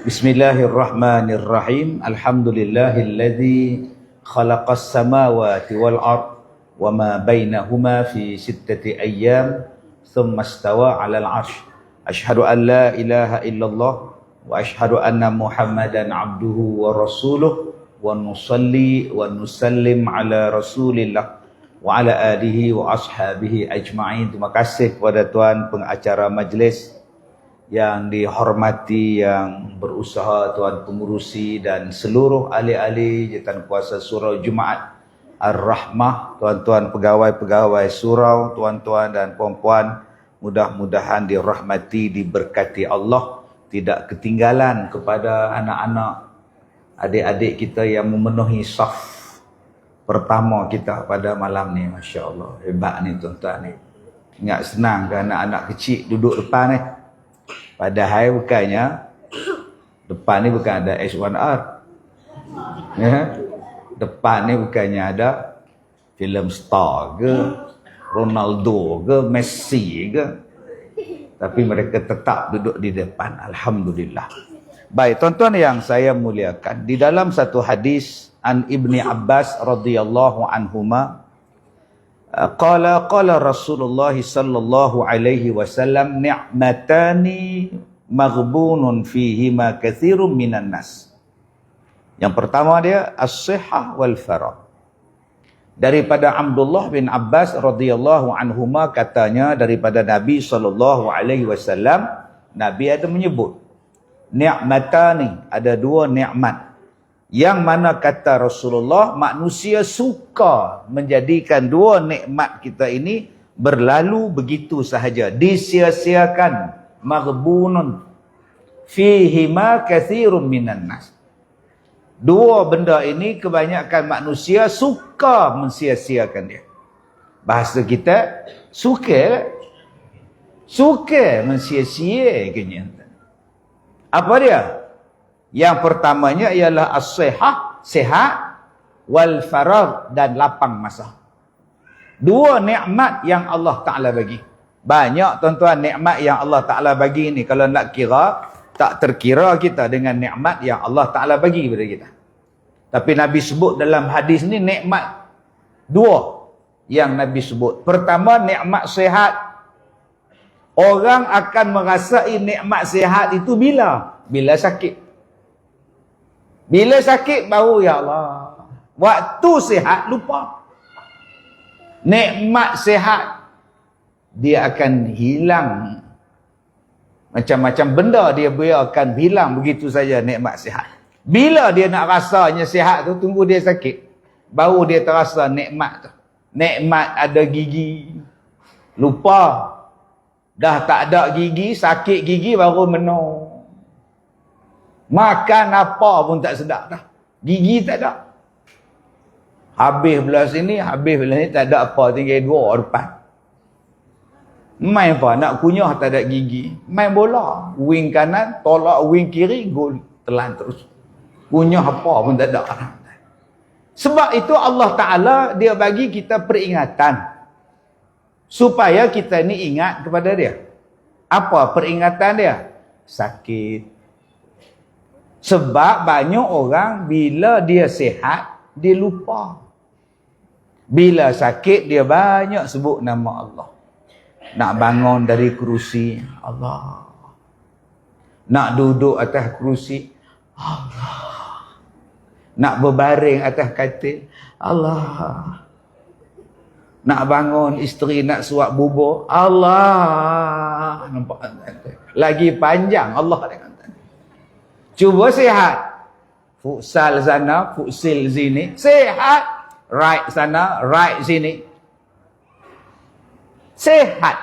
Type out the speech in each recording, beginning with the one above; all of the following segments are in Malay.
Bismillahirrahmanirrahim. Alhamdulillahilladzi khalaqas samawati wal ard wa ma bainahuma fi sittati ayyam thumma istawa 'alal 'arsy. Asyhadu an la ilaha illallah wa asyhadu anna Muhammadan 'abduhu wa rasuluh wa nusalli wa nusallim 'ala Rasulillah wa 'ala alihi wa ashabihi ajma'in. Terima kasih kepada tuan pengacara majlis yang dihormati, yang berusaha, tuan pengurusi dan seluruh ahli-ahli jawatan kuasa surau Jumaat Ar-Rahmah, tuan-tuan pegawai-pegawai surau, tuan-tuan dan puan-puan, mudah-mudahan dirahmati, diberkati Allah, tidak ketinggalan kepada anak-anak, adik-adik kita yang memenuhi saf pertama kita pada malam ni. Masya Allah, hebat ni tuan-tuan ni. Ingat senang ke anak-anak kecil duduk depan ni? Padahal bukannya depan ni bukan ada S1R, ya? Depan ni bukannya ada film star ke, Ronaldo ke, Messi ke, tapi mereka tetap duduk di depan. Alhamdulillah. Baik, tuan-tuan yang saya muliakan, di dalam satu hadis an Ibni Abbas radhiyallahu anhuma, qala Rasulullah sallallahu alaihi wasallam, ni'matani maghbunun fihima katsirun minan nas. Yang pertama dia as-sihhah wal faragh. Daripada Abdullah bin Abbas radhiyallahu anhuma, katanya daripada Nabi sallallahu alaihi wasallam, Nabi ada menyebut ni'matani, ada dua nikmat yang mana kata Rasulullah, manusia suka menjadikan dua nikmat kita ini berlalu begitu sahaja, disia-siakan. Maghbunun fihima katsirun minan nas. Dua benda ini kebanyakan manusia suka mensia-siakan dia. Bahasa kita suka mensia-siakannya. Apa dia? Yang pertamanya ialah as-sihah, sihat, wal faragh, dan lapang masa. Dua nikmat yang Allah Ta'ala bagi. Banyak tuan-tuan nikmat yang Allah Ta'ala bagi ni, kalau nak kira, tak terkira kita dengan nikmat yang Allah Ta'ala bagi kepada kita. Tapi Nabi sebut dalam hadis ni nikmat dua yang Nabi sebut. Pertama, nikmat sihat. Orang akan merasai nikmat sihat itu bila sakit. Bila sakit baru, ya Allah, waktu sihat lupa. Nikmat sihat dia akan hilang. Macam-macam benda dia biarkan hilang begitu saja, nikmat sihat. Bila dia nak rasanya sihat tu, tunggu dia sakit, baru dia terasa nikmat tu. Nikmat ada gigi, lupa. Dah tak ada gigi, sakit gigi baru menung. Makan apa pun tak sedap dah. Gigi tak ada. Habis belah sini, habis belah ni, tak ada apa, tinggal dua depan. Main apa? Nak kunyah tak ada gigi. Main bola. Wing kanan, tolak wing kiri, gol. Telan terus. Kunyah apa pun tak ada. Sebab itu Allah Ta'ala dia bagi kita peringatan. Supaya kita ni ingat kepada dia. Apa peringatan dia? Sakit. Sebab banyak orang bila dia sihat, dia lupa. Bila sakit, dia banyak sebut nama Allah. Nak bangun dari kerusi, Allah. Nak duduk atas kerusi, Allah. Nak berbaring atas katil, Allah. Nak bangun isteri nak suap bubur, Allah. Nampak? Lagi panjang Allah dengan. Cuba sihat. Futsal sana, futsil sini. Sihat. Right sana, right sini. Sihat.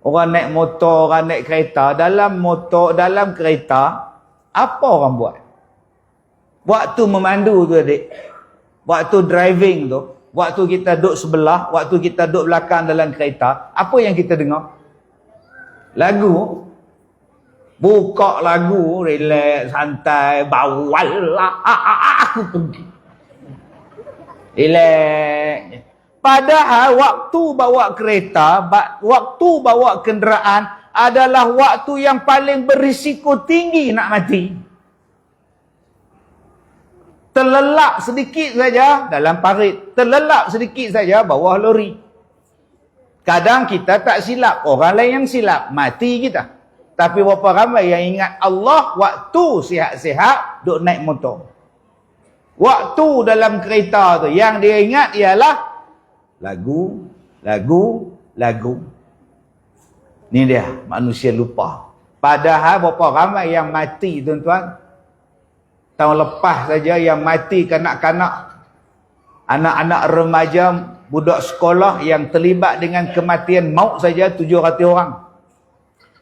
Orang naik motor, orang naik kereta. Dalam motor, dalam kereta, apa orang buat? Waktu memandu tu adik, waktu driving tu, waktu kita duduk sebelah, waktu kita duduk belakang dalam kereta, apa yang kita dengar? Lagu. Buka lagu, relax, santai, bawalah aku pergi. Relax. Padahal waktu bawa kereta, waktu bawa kenderaan, adalah waktu yang paling berisiko tinggi nak mati. Terlelap sedikit saja dalam parit, terlelap sedikit saja bawah lori. Kadang kita tak silap, orang lain yang silap, mati kita. Tapi berapa ramai yang ingat Allah waktu sihat-sihat duk naik motor. Waktu dalam kereta tu yang dia ingat ialah lagu. Ni dia, manusia lupa. Padahal berapa ramai yang mati tuan-tuan. Tahun lepas saja yang mati kanak-kanak, anak-anak remaja, budak sekolah yang terlibat dengan kematian maut saja 700 orang.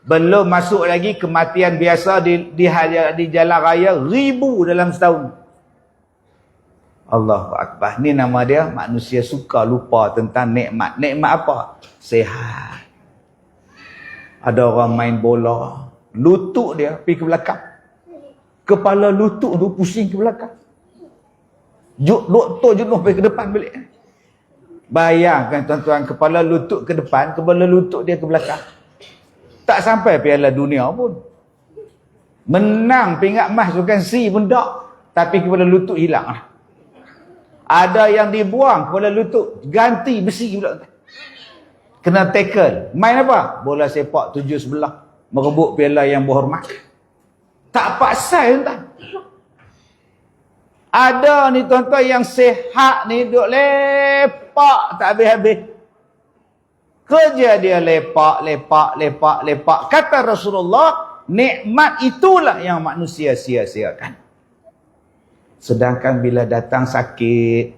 Belum masuk lagi kematian biasa di jalan raya 1000 dalam setahun. Allahu Akbar. Ni nama dia, manusia suka lupa tentang nikmat. Nikmat apa? Sehat. Ada orang main bola, lutut dia pergi ke belakang. Kepala lutut tu pusing ke belakang. Doktor jenuh pergi ke depan balik. Bayangkan tuan-tuan, kepala lutut ke depan, kepala lutut dia ke belakang. Tak sampai Piala Dunia pun. Menang pingat emas bukan C pun tak. Tapi kepala lutut hilang lah. Ada yang dibuang kepala lutut, ganti besi pula. Kena tackle. Main apa? Bola sepak 7 sebelah. Merebut piala yang berhormat. Tak pasal tuan. Ada ni tuan-tuan yang sehat ni duk lepak tak habis-habis. Kerja dia lepak. Kata Rasulullah, nikmat itulah yang manusia sia-siakan. Sedangkan bila datang sakit,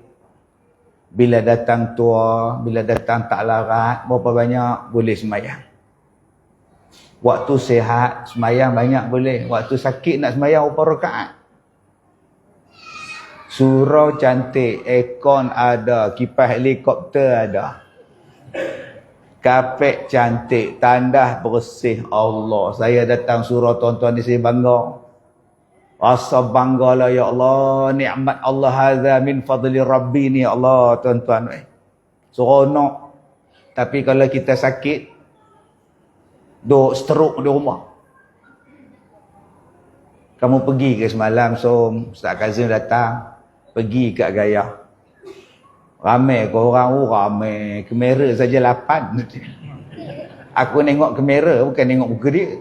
bila datang tua, bila datang tak larat, berapa banyak boleh sembahyang. Waktu sihat, sembahyang banyak boleh. Waktu sakit nak sembahyang berapa rakaat. Surau cantik, aircon ada, kipas helikopter ada. Kapek cantik, tandas bersih. Allah, saya datang surau tuan-tuan ni, saya bangga. Rasa banggalah ya Allah, nikmat Allah hadza min fadli rabbi ni ya Allah tuan-tuan. Seronok. Tapi kalau kita sakit, duk stroke di rumah. Kamu pergi ke semalam, Ustaz Kazim datang, pergi kat Gaya. Ramai ke orang, ramai. Kamera saja 8. Aku tengok kamera, bukan tengok muka dia.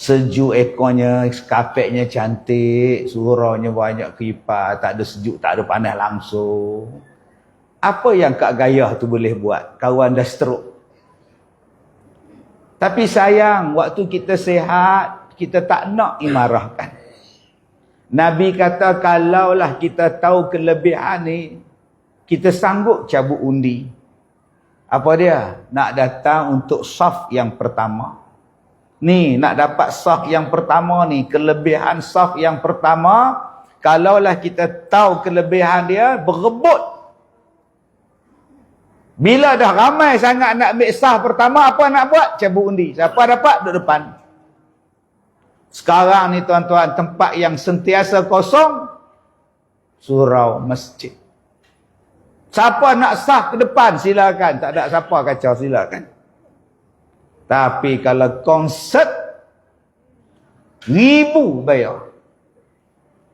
Sejuk ekornya, kapeknya cantik, suraunya banyak kipas, tak ada sejuk, tak ada panas langsung. Apa yang Kak Gayah tu boleh buat? Kawan dah stroke. Tapi sayang, waktu kita sihat, kita tak nak imarahkan. Nabi kata, kalaulah kita tahu kelebihan ni, kita sanggup cabut undi. Apa dia? Nak datang untuk saf yang pertama. Ni, nak dapat saf yang pertama ni, kelebihan saf yang pertama, kalaulah kita tahu kelebihan dia, berebut. Bila dah ramai sangat nak ambil saf pertama, apa nak buat? Cabut undi. Siapa dapat? Duduk depan. Sekarang ni tuan-tuan, tempat yang sentiasa kosong, surau masjid. Siapa nak saf ke depan, silakan. Tak ada siapa kacau, silakan. Tapi kalau konsert, 1000 bayar.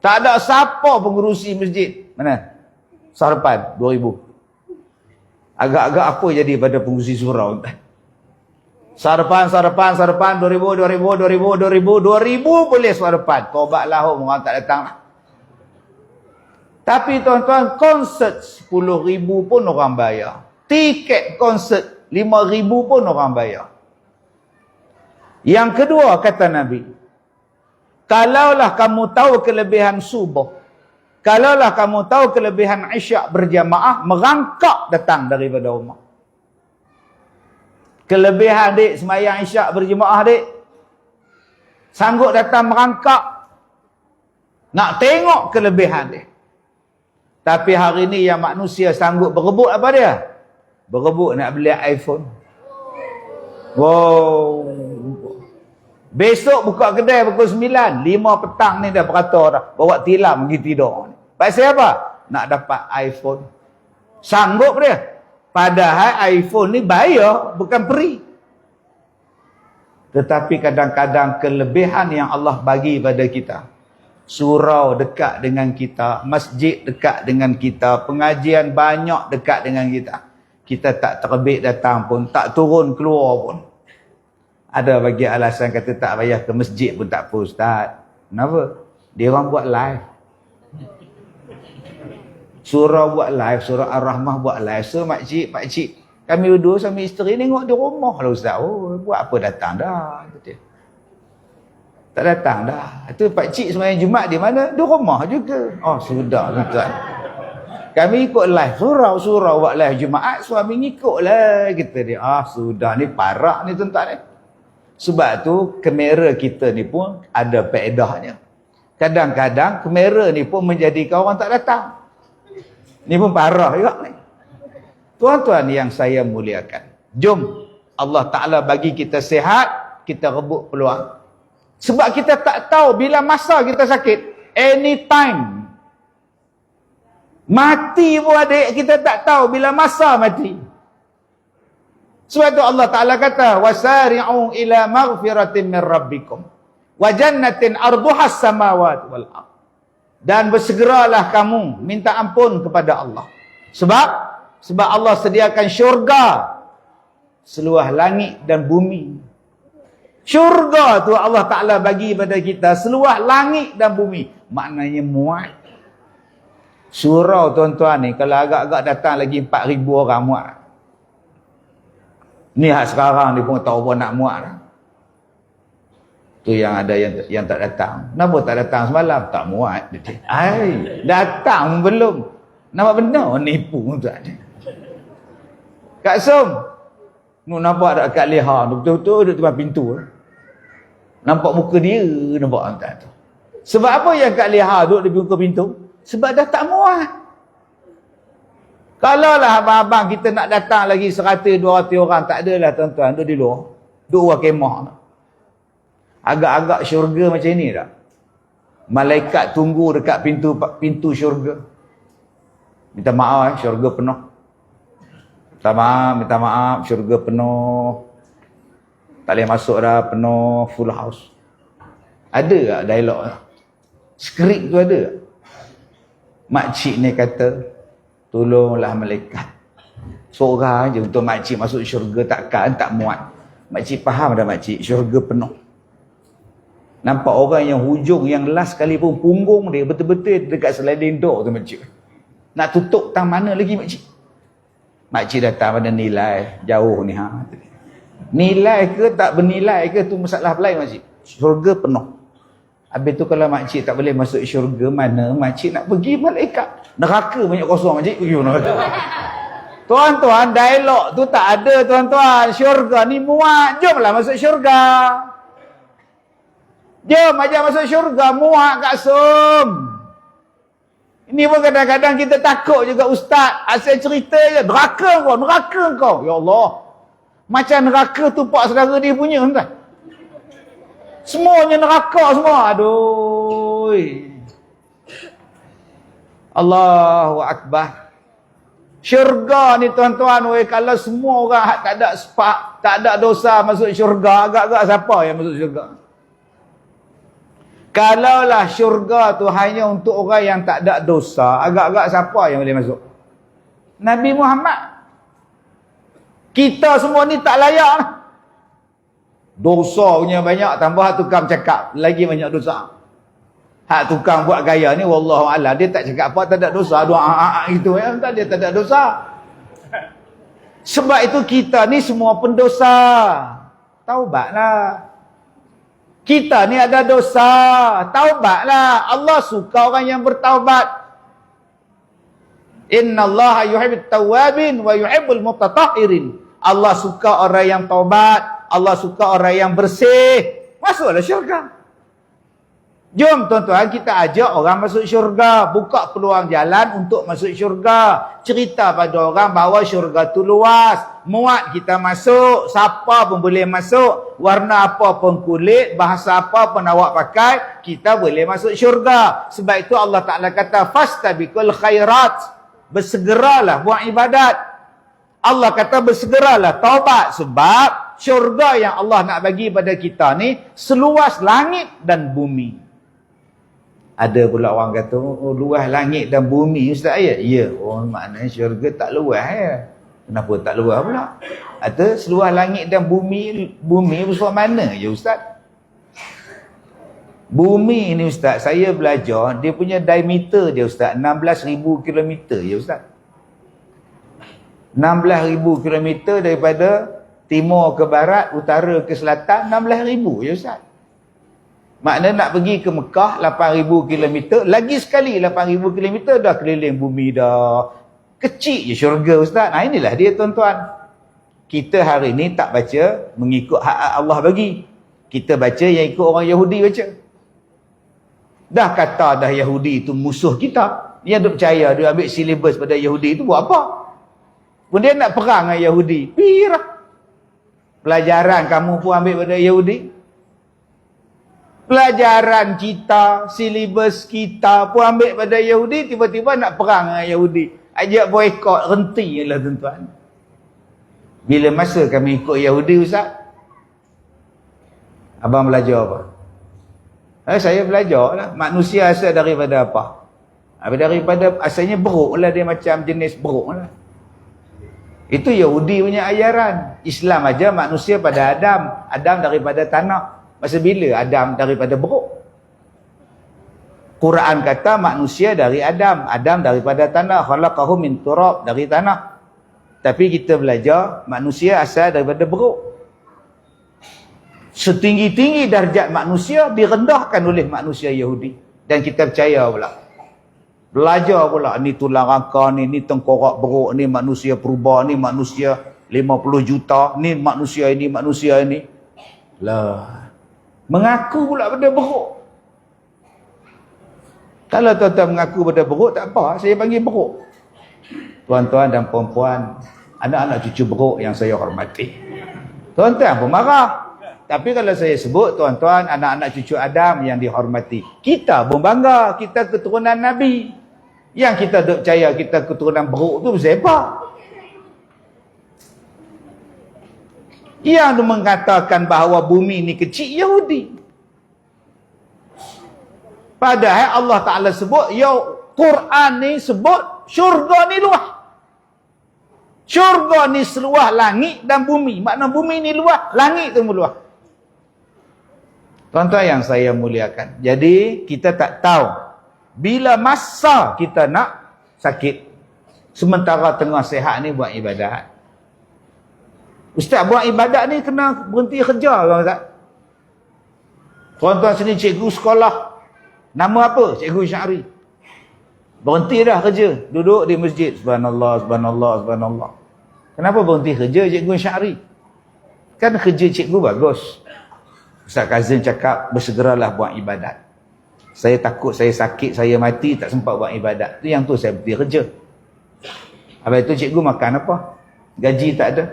Tak ada siapa pengurusi masjid. Mana? Saf depan, 2000. Agak-agak apa jadi pada pengurusi surau? Saf depan, 2000 boleh saf depan. Tobatlah orang tak datang lah. Tapi tuan-tuan, konsert 10,000 pun orang bayar. Tiket konsert 5,000 pun orang bayar. Yang kedua kata Nabi, kalaulah kamu tahu kelebihan subuh, kalaulah kamu tahu kelebihan isyak berjamaah, merangkak datang daripada rumah. Kelebihan dik sembahyang isyak berjemaah dik, sanggup datang merangkak, nak tengok kelebihan dia. Tapi hari ni yang manusia sanggup berebut apa dia? Berebut nak beli iPhone. Wow. Besok buka kedai pukul 9, 5 petang ni dah berkata dah, bawa tilam pergi tidur. Pasal apa? Nak dapat iPhone. Sanggup dia. Padahal iPhone ni bayar, bukan free. Tetapi kadang-kadang kelebihan yang Allah bagi pada kita, surau dekat dengan kita, masjid dekat dengan kita, pengajian banyak dekat dengan kita, kita tak terbit datang pun, tak turun keluar pun. Ada bagi alasan kata tak payah ke masjid pun tak apa Ustaz. Kenapa? Dia orang buat live. Surau buat live, surah Ar-Rahmah buat live. So makcik, kami berdua sama isteri tengok di rumah lah Ustaz. Oh, buat apa datang dah? Tak datang dah. Itu pakcik sembahyang Jumaat di mana? Di rumah juga. Oh, sudah tuan. Kami ikut live surau buat live Jumaat, suami ngikut lah kita dia. Ah, sudah ni parah ni tuan-tuan ni. Sebab tu kamera kita ni pun ada faedahnya. Kadang-kadang kamera ni pun menjadikan orang tak datang. Ni pun parah juga ni. Tuan-tuan yang saya muliakan, jom Allah Ta'ala bagi kita sihat, kita rebut peluang. Sebab kita tak tahu bila masa kita sakit. Anytime. Mati pun adik, kita tak tahu bila masa mati. Sebab tu Allah Ta'ala kata, wasari'u ila maghfiratin min rabbikum wa jannatin arduhas samawati wal ardh. Dan bersegeralah kamu minta ampun kepada Allah. Sebab Allah sediakan syurga seluas langit dan bumi. Syurga tu Allah Ta'ala bagi pada kita seluas langit dan bumi. Maknanya muat. Surau tuan-tuan ni, kalau agak-agak datang lagi 4,000 orang muat. Ni hak sekarang ni pun tahu pun nak muat lah. Tu yang ada yang tak datang. Kenapa tak datang semalam? Tak muat. Ai, datang belum. Nampak benar nipu tu ada. Kak Som, nu nampak tak Kak Leha betul-betul duduk depan pintu. Nampak muka dia, nampak entah tu. Sebab apa yang Kak Leha duduk di muka pintu? Sebab dah tak muat. Kalau lah abang-abang kita nak datang lagi 100-200 orang, tak adalah tuan-tuan, duduk di luar. Duduk luar kemah. Agak-agak syurga macam ni tak? Malaikat tunggu dekat pintu syurga. Minta maaf, syurga penuh. Minta maaf, syurga penuh. Tak boleh masuk dah, penuh, full house. Ada tak dialog? Skrip tu ada tak? Makcik ni kata, tolonglah malaikat. Seorang je untuk makcik masuk syurga takkan, tak muat. Makcik faham dah makcik, syurga penuh. Nampak orang yang hujung, yang last sekali pun punggung dia betul-betul dekat sliding door tu makcik. Nak tutup tang mana lagi makcik? Makcik datang pada nilai jauh ni ha. Nilai ke tak bernilai ke tu masalah lain makcik. Syurga penuh. Habis tu kalau makcik tak boleh masuk syurga, mana makcik nak pergi malaikat? Neraka banyak kosong makcik, pergi neraka. Tuan-tuan, dialog tu tak ada tuan-tuan. Syurga ni muat, jomlah masuk syurga. Jom ajak masuk syurga, muat Kak Som. Ini pun kadang-kadang kita takut juga ustaz. Asal cerita je, neraka kau. Ya Allah. Macam neraka tu pak saudara dia punya tuan. Semuanya neraka semua. Aduh. Allahu Akbar. Syurga ni tuan-tuan, kalau semua orang tak ada dosa masuk syurga, agak-agak siapa yang masuk syurga? Kalaulah syurga tu hanya untuk orang yang tak ada dosa, agak-agak siapa yang boleh masuk? Nabi Muhammad. Kita semua ni tak layak lah. Dosa punya banyak, tambah hak tukang cakap lagi banyak dosa. Hak tukang buat gaya ni wallahualam, dia tak cakap apa, tak ada dosa, doa gitu ya, dia tak ada dosa. Sebab itu kita ni semua pendosa. Taubatlah. Kita ni ada dosa, taubatlah. Allah suka orang yang bertaubat. Innallaha yuhibbut tawwabin wa yuhibbul mutatahhirin. Allah suka orang yang taubat, Allah suka orang yang bersih. Masuklah syurga. Jom tuan-tuan, kita ajak orang masuk syurga, buka peluang jalan untuk masuk syurga. Cerita pada orang bahawa syurga tu luas, muat kita masuk, siapa pun boleh masuk, warna apa pun kulit, bahasa apa pun awak pakai, kita boleh masuk syurga. Sebab itu Allah Ta'ala kata, fastabiqul khairat, bersegeralah buat ibadat. Allah kata bersegeralah taubat, sebab syurga yang Allah nak bagi pada kita ni seluas langit dan bumi. Ada pula orang kata, oh, luas langit dan bumi Ustaz ya? Ya, oh, maknanya syurga tak luas ya. Kenapa tak luas pula? Atau seluas langit dan bumi besar mana ya Ustaz? Bumi ni Ustaz, saya belajar, dia punya diameter dia Ustaz, 16,000 km ya Ustaz. 16,000 km daripada timur ke barat, utara ke selatan, 16,000 ya Ustaz. Maknanya nak pergi ke Mekah 8,000 km, lagi sekali 8,000 km dah keliling bumi dah. Kecil je syurga Ustaz. Nah inilah dia tuan-tuan. Kita hari ni tak baca mengikut hak Allah bagi. Kita baca yang ikut orang Yahudi baca. Dah kata dah Yahudi itu musuh kita. Dia duk percaya dia ambil silibus pada Yahudi itu buat apa? Pun dia nak perang dengan Yahudi. Pirah. Pelajaran kamu pun ambil pada Yahudi. Pelajaran kita, silibus kita pun ambil pada Yahudi, tiba-tiba nak perang dengan Yahudi. Ajak boykot, renti lah tuan-tuan. Bila masa kami ikut Yahudi Ustaz? Abang belajar apa? Saya belajar lah. Manusia asal daripada apa? Daripada asalnya beruk lah, dia macam jenis beruk lah. Itu Yahudi punya ajaran. Islam aja manusia pada Adam. Adam daripada tanah. Masa bila Adam daripada beruk? Quran kata manusia dari Adam. Adam daripada tanah. Khalaqahu min turab, dari tanah. Tapi kita belajar manusia asal daripada beruk. Setinggi-tinggi darjat manusia direndahkan oleh manusia Yahudi. Dan kita percaya pula. Belajar pula, ni tulang rangka ni tengkorak beruk, ni manusia purba, ni manusia 50 juta, ni manusia ini. Lah. Mengaku pula pada beruk. Kalau tuan-tuan mengaku pada beruk, tak apa, saya panggil beruk. Tuan-tuan dan puan-puan, anak-anak cucu beruk yang saya hormati. Tuan-tuan pun marah. Tapi kalau saya sebut, tuan-tuan, anak-anak cucu Adam yang dihormati, kita pun bangga, kita keturunan Nabi. Yang kita duk percaya kita keturunan beruk tu bersepah. Yang mengatakan bahawa bumi ni kecil, Yahudi. Padahal Allah Ta'ala sebut, ya Quran ni sebut, syurga ni luas. Syurga ni seluas langit dan bumi. Makna bumi ni luas, langit tu luas. Tuan-tuan yang saya muliakan. Jadi, kita tak tahu bila masa kita nak sakit. Sementara tengah sihat ni buat ibadat. Ustaz buat ibadat ni kena berhenti kerja bang Ustaz. Tuan-tuan sini cikgu sekolah. Nama apa? Cikgu Syahri. Berhenti dah kerja. Duduk di masjid. Subhanallah, subhanallah, subhanallah. Kenapa berhenti kerja Cikgu Syahri? Kan kerja cikgu bagus. Ustaz Kazim cakap, bersegeralah buat ibadat. Saya takut saya sakit, saya mati, tak sempat buat ibadat. Itu yang tu saya berhenti kerja. Habis itu cikgu makan apa? Gaji tak ada.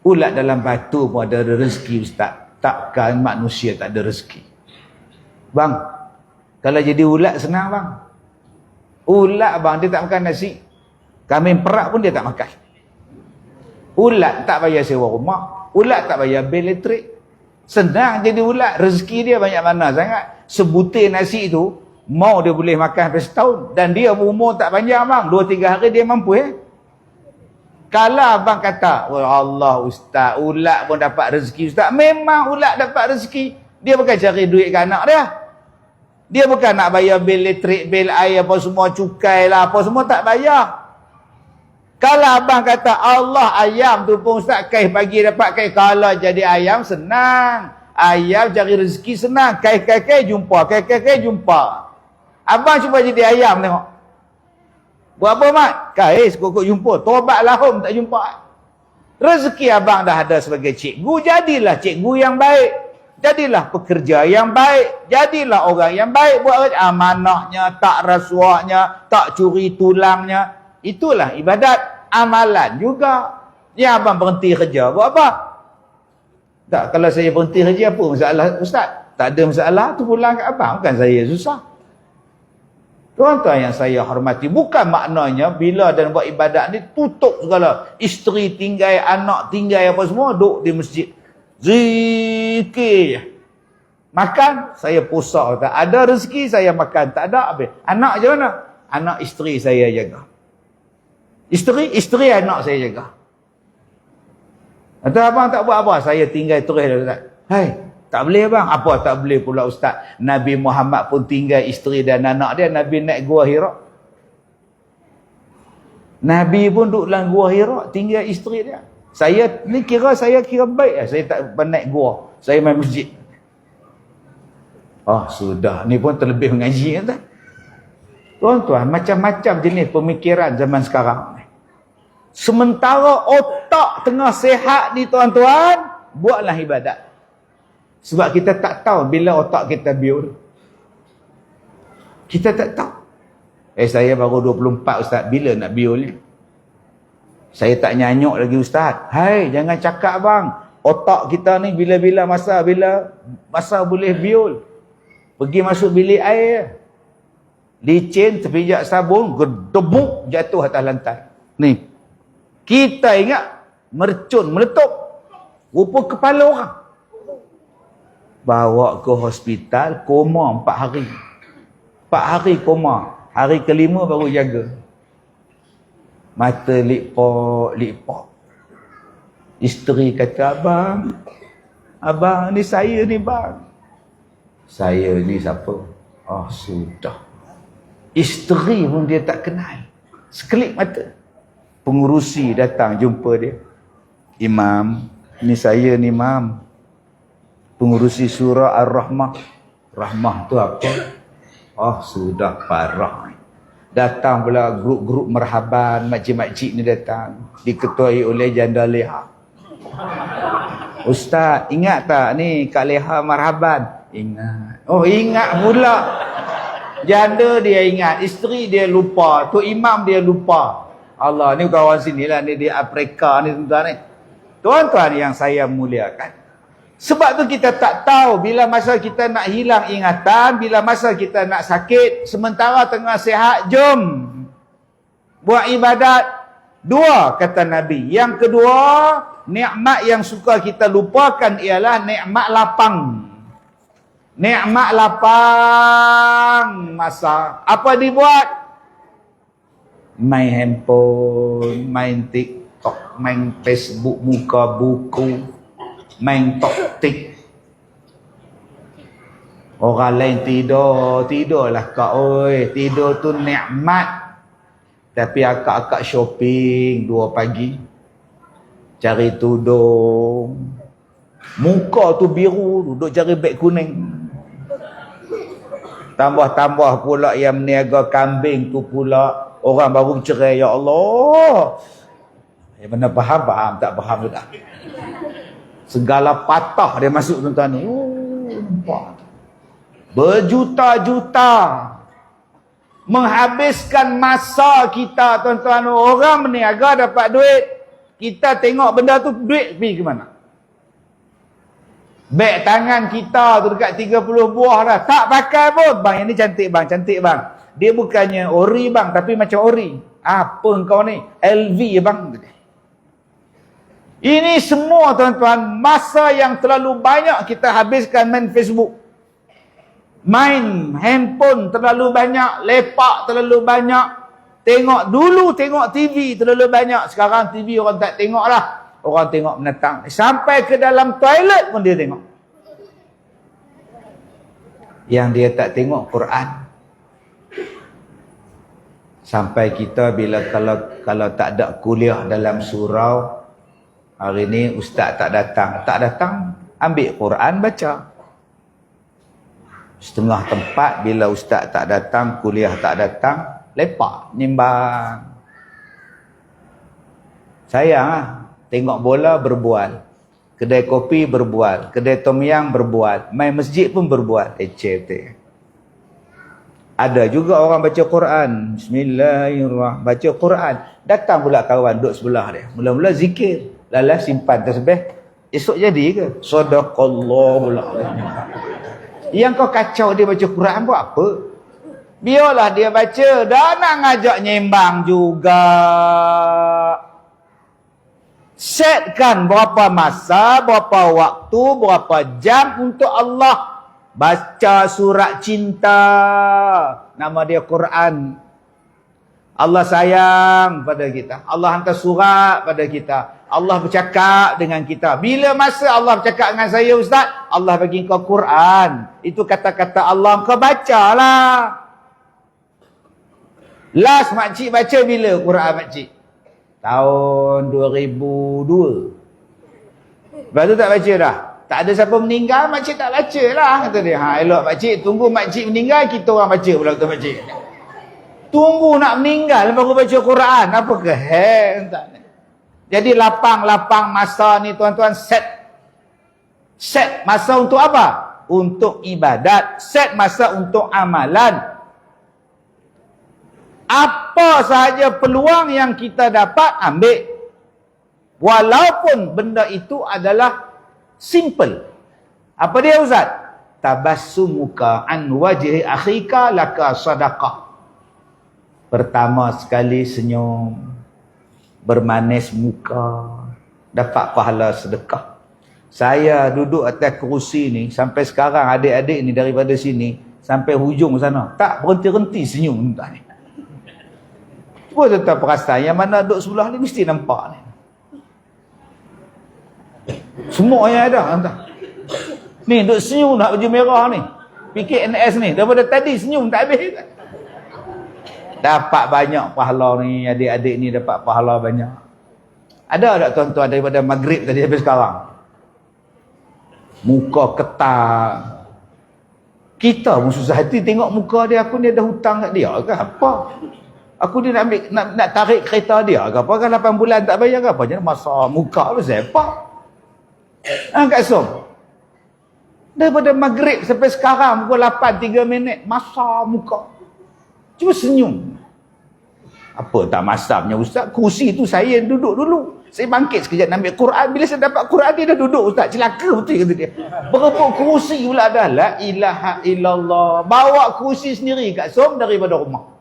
Ulat dalam batu pun ada rezeki Ustaz. Takkan manusia tak ada rezeki. Bang, kalau jadi ulat senang bang. Ulat bang, dia tak makan nasi. Kambing perak pun dia tak makan. Ulat tak bayar sewa rumah. Ulat tak bayar bil elektrik. Senang jadi ulat. Rezeki dia banyak mana sangat. Sebutir nasi tu, mau dia boleh makan sampai setahun. Dan dia umur tak panjang bang. 2-3 hari dia mampu Kalau abang kata, oh Allah Ustaz, ulat pun dapat rezeki Ustaz. Memang ulat dapat rezeki. Dia bukan cari duit ke anak dia. Dia bukan nak bayar bil elektrik, bil air, apa semua, cukai lah, apa semua tak bayar. Kalau abang kata Allah ayam tu pun Ustaz kaih pagi dapat kaih. Kalau jadi ayam senang. Ayam cari rezeki senang. Kaih jumpa. Kaih jumpa. Abang cuba jadi ayam tengok. Buat apa mat? Kaih sekokok jumpa. Tobat lahum tak jumpa. Rezeki abang dah ada sebagai cikgu. Jadilah cikgu yang baik. Jadilah pekerja yang baik. Jadilah orang yang baik. Buat amanahnya, tak rasuahnya, tak curi tulangnya. Itulah ibadat, amalan juga. Yang abang berhenti kerja, buat apa? Tak, kalau saya berhenti kerja, apa masalah Ustaz? Tak ada masalah, tu pulang kat abang. Bukan saya susah. Tuan-tuan yang saya hormati, bukan maknanya bila dan buat ibadat ni tutup segala. Isteri tinggal, anak tinggal apa semua, duduk di masjid. Zikir je. Makan, saya puasa. Tak ada rezeki, saya makan. Tak ada habis. Anak je mana? Anak isteri saya jaga. Isteri anak saya jaga. Atau abang tak buat apa? Saya tinggal terus. Hai, tak boleh bang. Apa tak boleh pula Ustaz? Nabi Muhammad pun tinggal isteri dan anak dia. Nabi naik Gua Hira. Nabi pun duduk dalam Gua Hira, tinggal isteri dia. Saya kira baik. Saya tak naik gua. Saya main masjid. Oh sudah. Ni pun terlebih mengaji kan? Tuan-tuan, macam-macam jenis pemikiran zaman sekarang. Sementara otak tengah sehat ni tuan-tuan, buatlah ibadat. Sebab kita tak tahu bila otak kita biur. Kita tak tahu. Saya baru 24 Ustaz, bila nak biur ni? Saya tak nyanyuk lagi Ustaz. Hai, jangan cakap bang. Otak kita ni bila masa boleh biur. Pergi masuk bilik air. Licin, terpijak sabun, gedebuk, jatuh atas lantai. Ni. Kita ingat mercun, meletup. Rupa kepala orang. Bawa ke hospital, koma 4 hari. 4 hari koma. Hari kelima baru jaga. Mata lipok. Isteri kata, abang ni saya ni bang. Saya ni siapa? Oh sudah. Isteri pun dia tak kenal. Sekelip mata. Pengurusi datang jumpa dia. Imam, ni saya ni imam. Pengurusi surah Ar-Rahmah. Rahmah tu apa? Oh sudah parah. Datang pula grup-grup merhaban, makcik-makcik ni datang. Diketuai oleh Janda Leha. Ustaz, ingat tak ni Kak Leha marhaban? Ingat. Oh ingat pula. Janda dia ingat, isteri dia lupa, tu imam dia lupa. Allah, ni kawan sini lah, ni di Afrika ni tuan-tuan ni. Tuan-tuan yang saya muliakan. Sebab tu kita tak tahu bila masa kita nak hilang ingatan, bila masa kita nak sakit, sementara tengah sihat, jom buat ibadat. 2 kata Nabi. Yang kedua, nikmat yang suka kita lupakan ialah nikmat lapang. Nikmat lapang masa. Apa dibuat? Main handphone, main TikTok, main Facebook, buka buku, main toktik. Orang lain tidurlah kak oi. Tidur tu nikmat. Tapi akak-akak shopping 2 pagi. Cari tudung. Muka tu biru, duduk cari beg kuning. Tambah-tambah pula yang meniaga kambing tu pula. Orang baru bercerai, ya Allah. Mana faham, tak faham juga. Segala patah dia masuk tuan-tuan ni. Nampak. Berjuta-juta. Menghabiskan masa kita tuan-tuan. Orang meniaga dapat duit. Kita tengok benda tu, duit pergi ke mana? Beg tangan kita tu dekat 30 buah dah. Tak pakai pun. Bang, yang ni cantik bang, cantik bang. Dia bukannya ori bang, tapi macam ori. Apa engkau ni? LV bang. Ini semua tuan-tuan, masa yang terlalu banyak kita habiskan main Facebook. Main handphone terlalu banyak, lepak terlalu banyak. Tengok TV terlalu banyak. Sekarang TV orang tak tengok lah. Orang tengok menatang. Sampai ke dalam toilet pun dia tengok. Yang dia tak tengok Quran. Sampai kita bila kalau tak ada kuliah dalam surau, hari ni ustaz tak datang, ambil Quran baca. Setengah tempat bila ustaz tak datang, kuliah tak datang, lepak nimbang. Sayang lah. Tengok bola berbual, kedai kopi berbual, kedai tom yam berbual, main masjid pun berbual. Betul. Ada juga orang baca Quran. Bismillahirrahmanirrahim. Baca Quran. Datang pula kawan duduk sebelah dia. Mula-mula zikir. Lala simpan tasbih. Esok jadi ke? Sadaqallahul azim. Yang kau kacau dia baca Quran buat apa? Biarlah dia baca. Dah nak ngajak nyembang juga. Setkan berapa masa, berapa waktu, berapa jam untuk Allah. Baca surat cinta. Nama dia Quran. Allah sayang pada kita. Allah hantar surat pada kita. Allah bercakap dengan kita. Bila masa Allah bercakap dengan saya, Ustaz? Allah bagi kau Quran. Itu kata-kata Allah. Kau bacalah. Last makcik baca bila Quran makcik? Tahun 2002. Lepas tu tak baca dah. Tak ada siapa meninggal, makcik tak baca lah. Kata dia, elok makcik, tunggu makcik meninggal, kita orang baca pula kata makcik. Tunggu nak meninggal baru baca Quran. Apa ke entah. Jadi lapang-lapang masa ni tuan-tuan, set masa untuk apa? Untuk ibadat. Set masa untuk amalan. Apa sahaja peluang yang kita dapat, ambil. Walaupun benda itu adalah simple. Apa dia Ustaz? Tabassumuka an wajhi akhika laka sadaqah. Pertama sekali senyum, bermanis muka, dapat pahala sedekah. Saya duduk atas kerusi ni sampai sekarang, adik-adik ni daripada sini sampai hujung sana tak berhenti-henti senyum entah ni. Cuba tuan perasan, yang mana duduk sebelah ni mesti nampak ni. Semua yang ada entah. Ni duduk senyum nak baju merah ni. PKNS ni daripada tadi senyum tak habis. Dapat banyak pahala ni, adik-adik ni dapat pahala banyak. Ada tak tuan-tuan daripada maghrib tadi sampai sekarang? Muka ketat. Kita pun susah hati tengok muka dia. Aku ni ada hutang kat dia ke apa? Aku ni nak ambil, nak tarik kereta dia ke apa? Kan 8 bulan tak bayar ke apa? Jadi masa muka tu siapa? Kak Som, daripada maghrib sampai sekarang pukul 8, 3 minit, masa muka. Cuma senyum. Apa tak masamnya Ustaz? Kursi tu saya duduk dulu. Saya bangkit sekejap nak ambil Quran. Bila saya dapat Quran, dia dah duduk Ustaz. Celaka betul kata dia. Berebut kursi pula dah. La ilaha illallah. Bawa kursi sendiri Kak Som daripada rumah.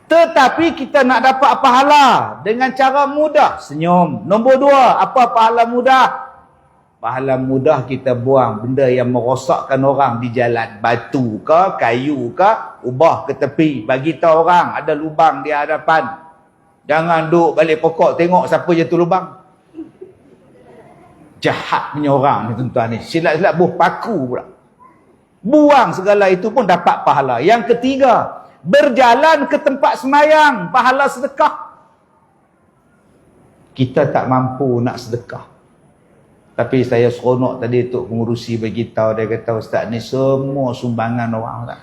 Tetapi kita nak dapat pahala dengan cara mudah. Senyum. Nombor 2, apa pahala mudah? Pahala mudah kita buang benda yang merosakkan orang di jalan. Batu ke, kayu ke, ubah ke tepi. Bagi tahu orang ada lubang di hadapan. Jangan duduk balik pokok tengok siapa je tu lubang. Jahat punya orang ni tuan-tuan ni. Silat-silat buh paku pula. Buang segala itu pun dapat pahala. Yang ketiga, berjalan ke tempat semayang. Pahala sedekah. Kita tak mampu nak sedekah. Tapi saya seronok tadi Tok Pengurusi beritahu, dia kata Ustaz ni semua sumbangan orang tak.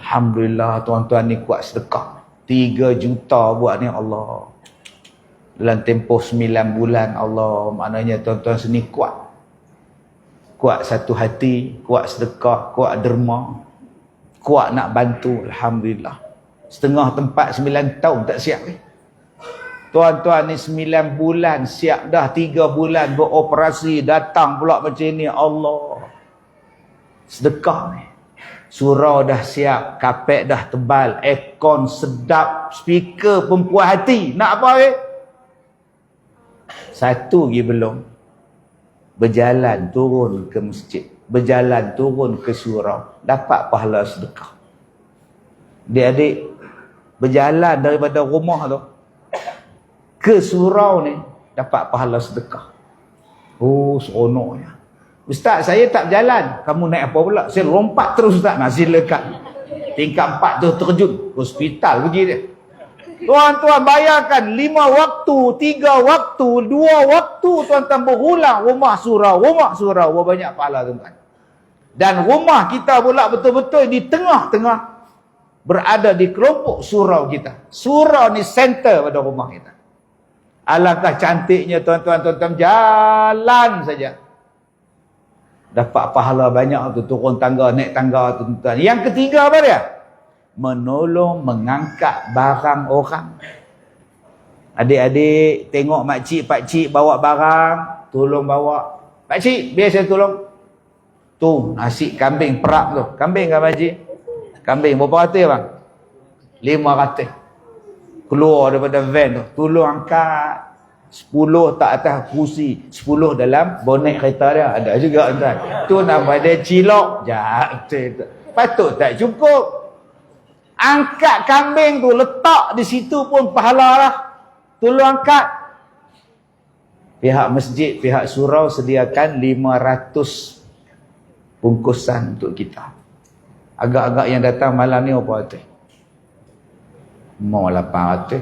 Alhamdulillah tuan-tuan ni kuat sedekah. 3 juta buat ni Allah. Dalam tempoh 9 bulan Allah. Maknanya tuan-tuan sini kuat. Kuat satu hati, kuat sedekah, kuat derma. Kuat nak bantu. Alhamdulillah. Setengah tempat 9 tahun tak siap ni. Tuan-tuan ni 9 bulan siap dah, 3 bulan beroperasi, datang pula macam ni. Allah. Sedekah ni. Surau dah siap, kapet dah tebal, aircon sedap, speaker pun puas hati. Nak apa ke? Satu lagi belum. Berjalan turun ke masjid, berjalan turun ke surau, dapat pahala sedekah. Adik-adik berjalan daripada rumah tu ke surau ni dapat pahala sedekah. Oh, seronoknya. Ustaz, saya tak berjalan. Kamu naik apa pula? Saya lompat terus Ustaz. Nah, silakan. Tingkat 4 tu terjun. Hospital pergi dia. Tuan-tuan bayangkan 5 waktu, 3 waktu, 2 waktu tuan-tuan berulang rumah surau. Rumah surau. Berapa banyak pahala tuan-tuan. Dan rumah kita pula betul-betul di tengah-tengah. Berada di kelompok surau kita. Surau ni center pada rumah kita. Alangkah cantiknya tuan-tuan jalan saja. Dapat pahala banyak tu, turun tangga, naik tangga tu tuan-tuan. Yang ketiga apa dia? Menolong, mengangkat barang orang. Adik-adik tengok makcik, pakcik bawa barang, tolong bawa. Pakcik, biar saya tolong. Tu nasi kambing perap tu. Kambing kan pakcik? Kambing berapa ratus bang? 500. Keluar daripada van tu, tolong angkat 10 tak atas kursi, 10 dalam bonet kereta dia. Ada juga tuan. Tu nama dia cilok. Jatuh. Patut tak cukup. Angkat kambing tu, letak di situ pun pahala lah. Tolong angkat. Pihak masjid, pihak surau sediakan 500 bungkusan untuk kita. Agak-agak yang datang malam ni apa tu? Mau 800.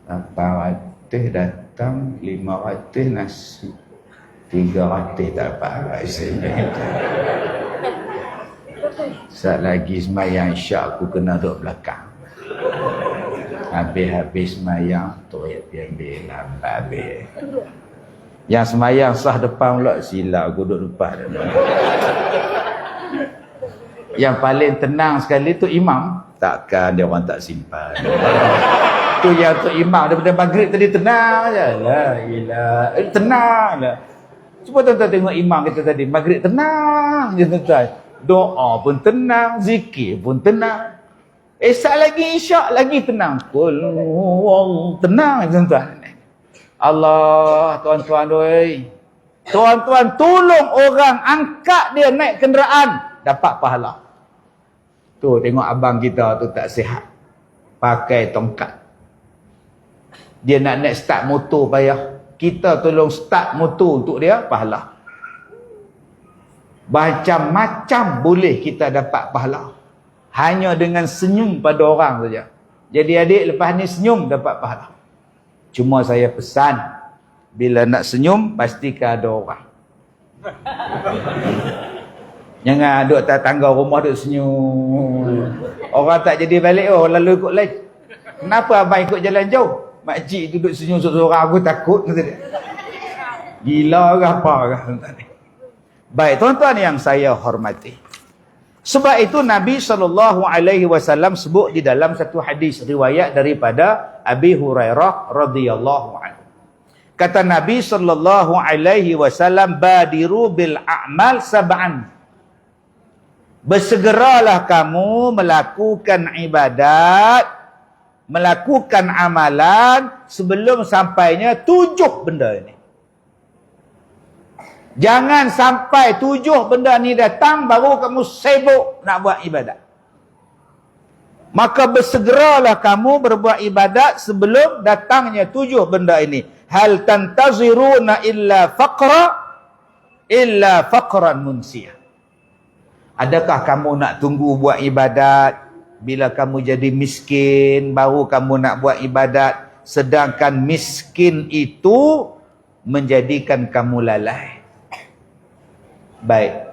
800 datang, 500 nasi. 300 tak apa. Saat lagi semayang syak aku kena duduk belakang. Habis-habis semayang toyek ambil lambat habis. Yang semayang sah depan pula sila aku duduk depan. Yang paling tenang sekali tu imam. Takkan dia orang tak simpan. Tu yang tu imam daripada maghrib tadi tenang je. La ilah. Tenang lah. Cuba tuan-tuan tengok imam kita tadi. Maghrib tenang je tuan-tuan. Doa pun tenang. Zikir pun tenang. Esok lagi isyak lagi tenang. Tenang tuan-tuan. Allah, tuan-tuan oi. Tuan-tuan tolong orang angkat dia naik kenderaan. Dapat pahala. Tu tengok abang kita tu tak sihat. Pakai tongkat. Dia nak naik start motor payah. Kita tolong start motor untuk dia, pahala. Macam-macam boleh kita dapat pahala. Hanya dengan senyum pada orang saja. Jadi adik lepas ni senyum dapat pahala. Cuma saya pesan, bila nak senyum pastikan ada orang. Jangan duduk atas tangga rumah duduk senyum. Orang tak jadi balik, oh lalu ikut lain. Kenapa abang ikut jalan jauh? Makcik duduk senyum seorang, aku takut. Gila ke apa ke? Baik tuan-tuan yang saya hormati. Sebab itu Nabi SAW sebut di dalam satu hadis riwayat daripada Abi Hurairah radhiyallahu anhu. Kata Nabi SAW, badiru bil a'mal sab'an. Bersegeralah kamu melakukan ibadat, melakukan amalan sebelum sampainya 7 benda ini. Jangan sampai 7 benda ni datang baru kamu sibuk nak buat ibadat. Maka bersegeralah kamu berbuat ibadat sebelum datangnya 7 benda ini. Hal tantaziruna illa faqran munsiyah. Adakah kamu nak tunggu buat ibadat bila kamu jadi miskin baru kamu nak buat ibadat, sedangkan miskin itu menjadikan kamu lalai? Baik.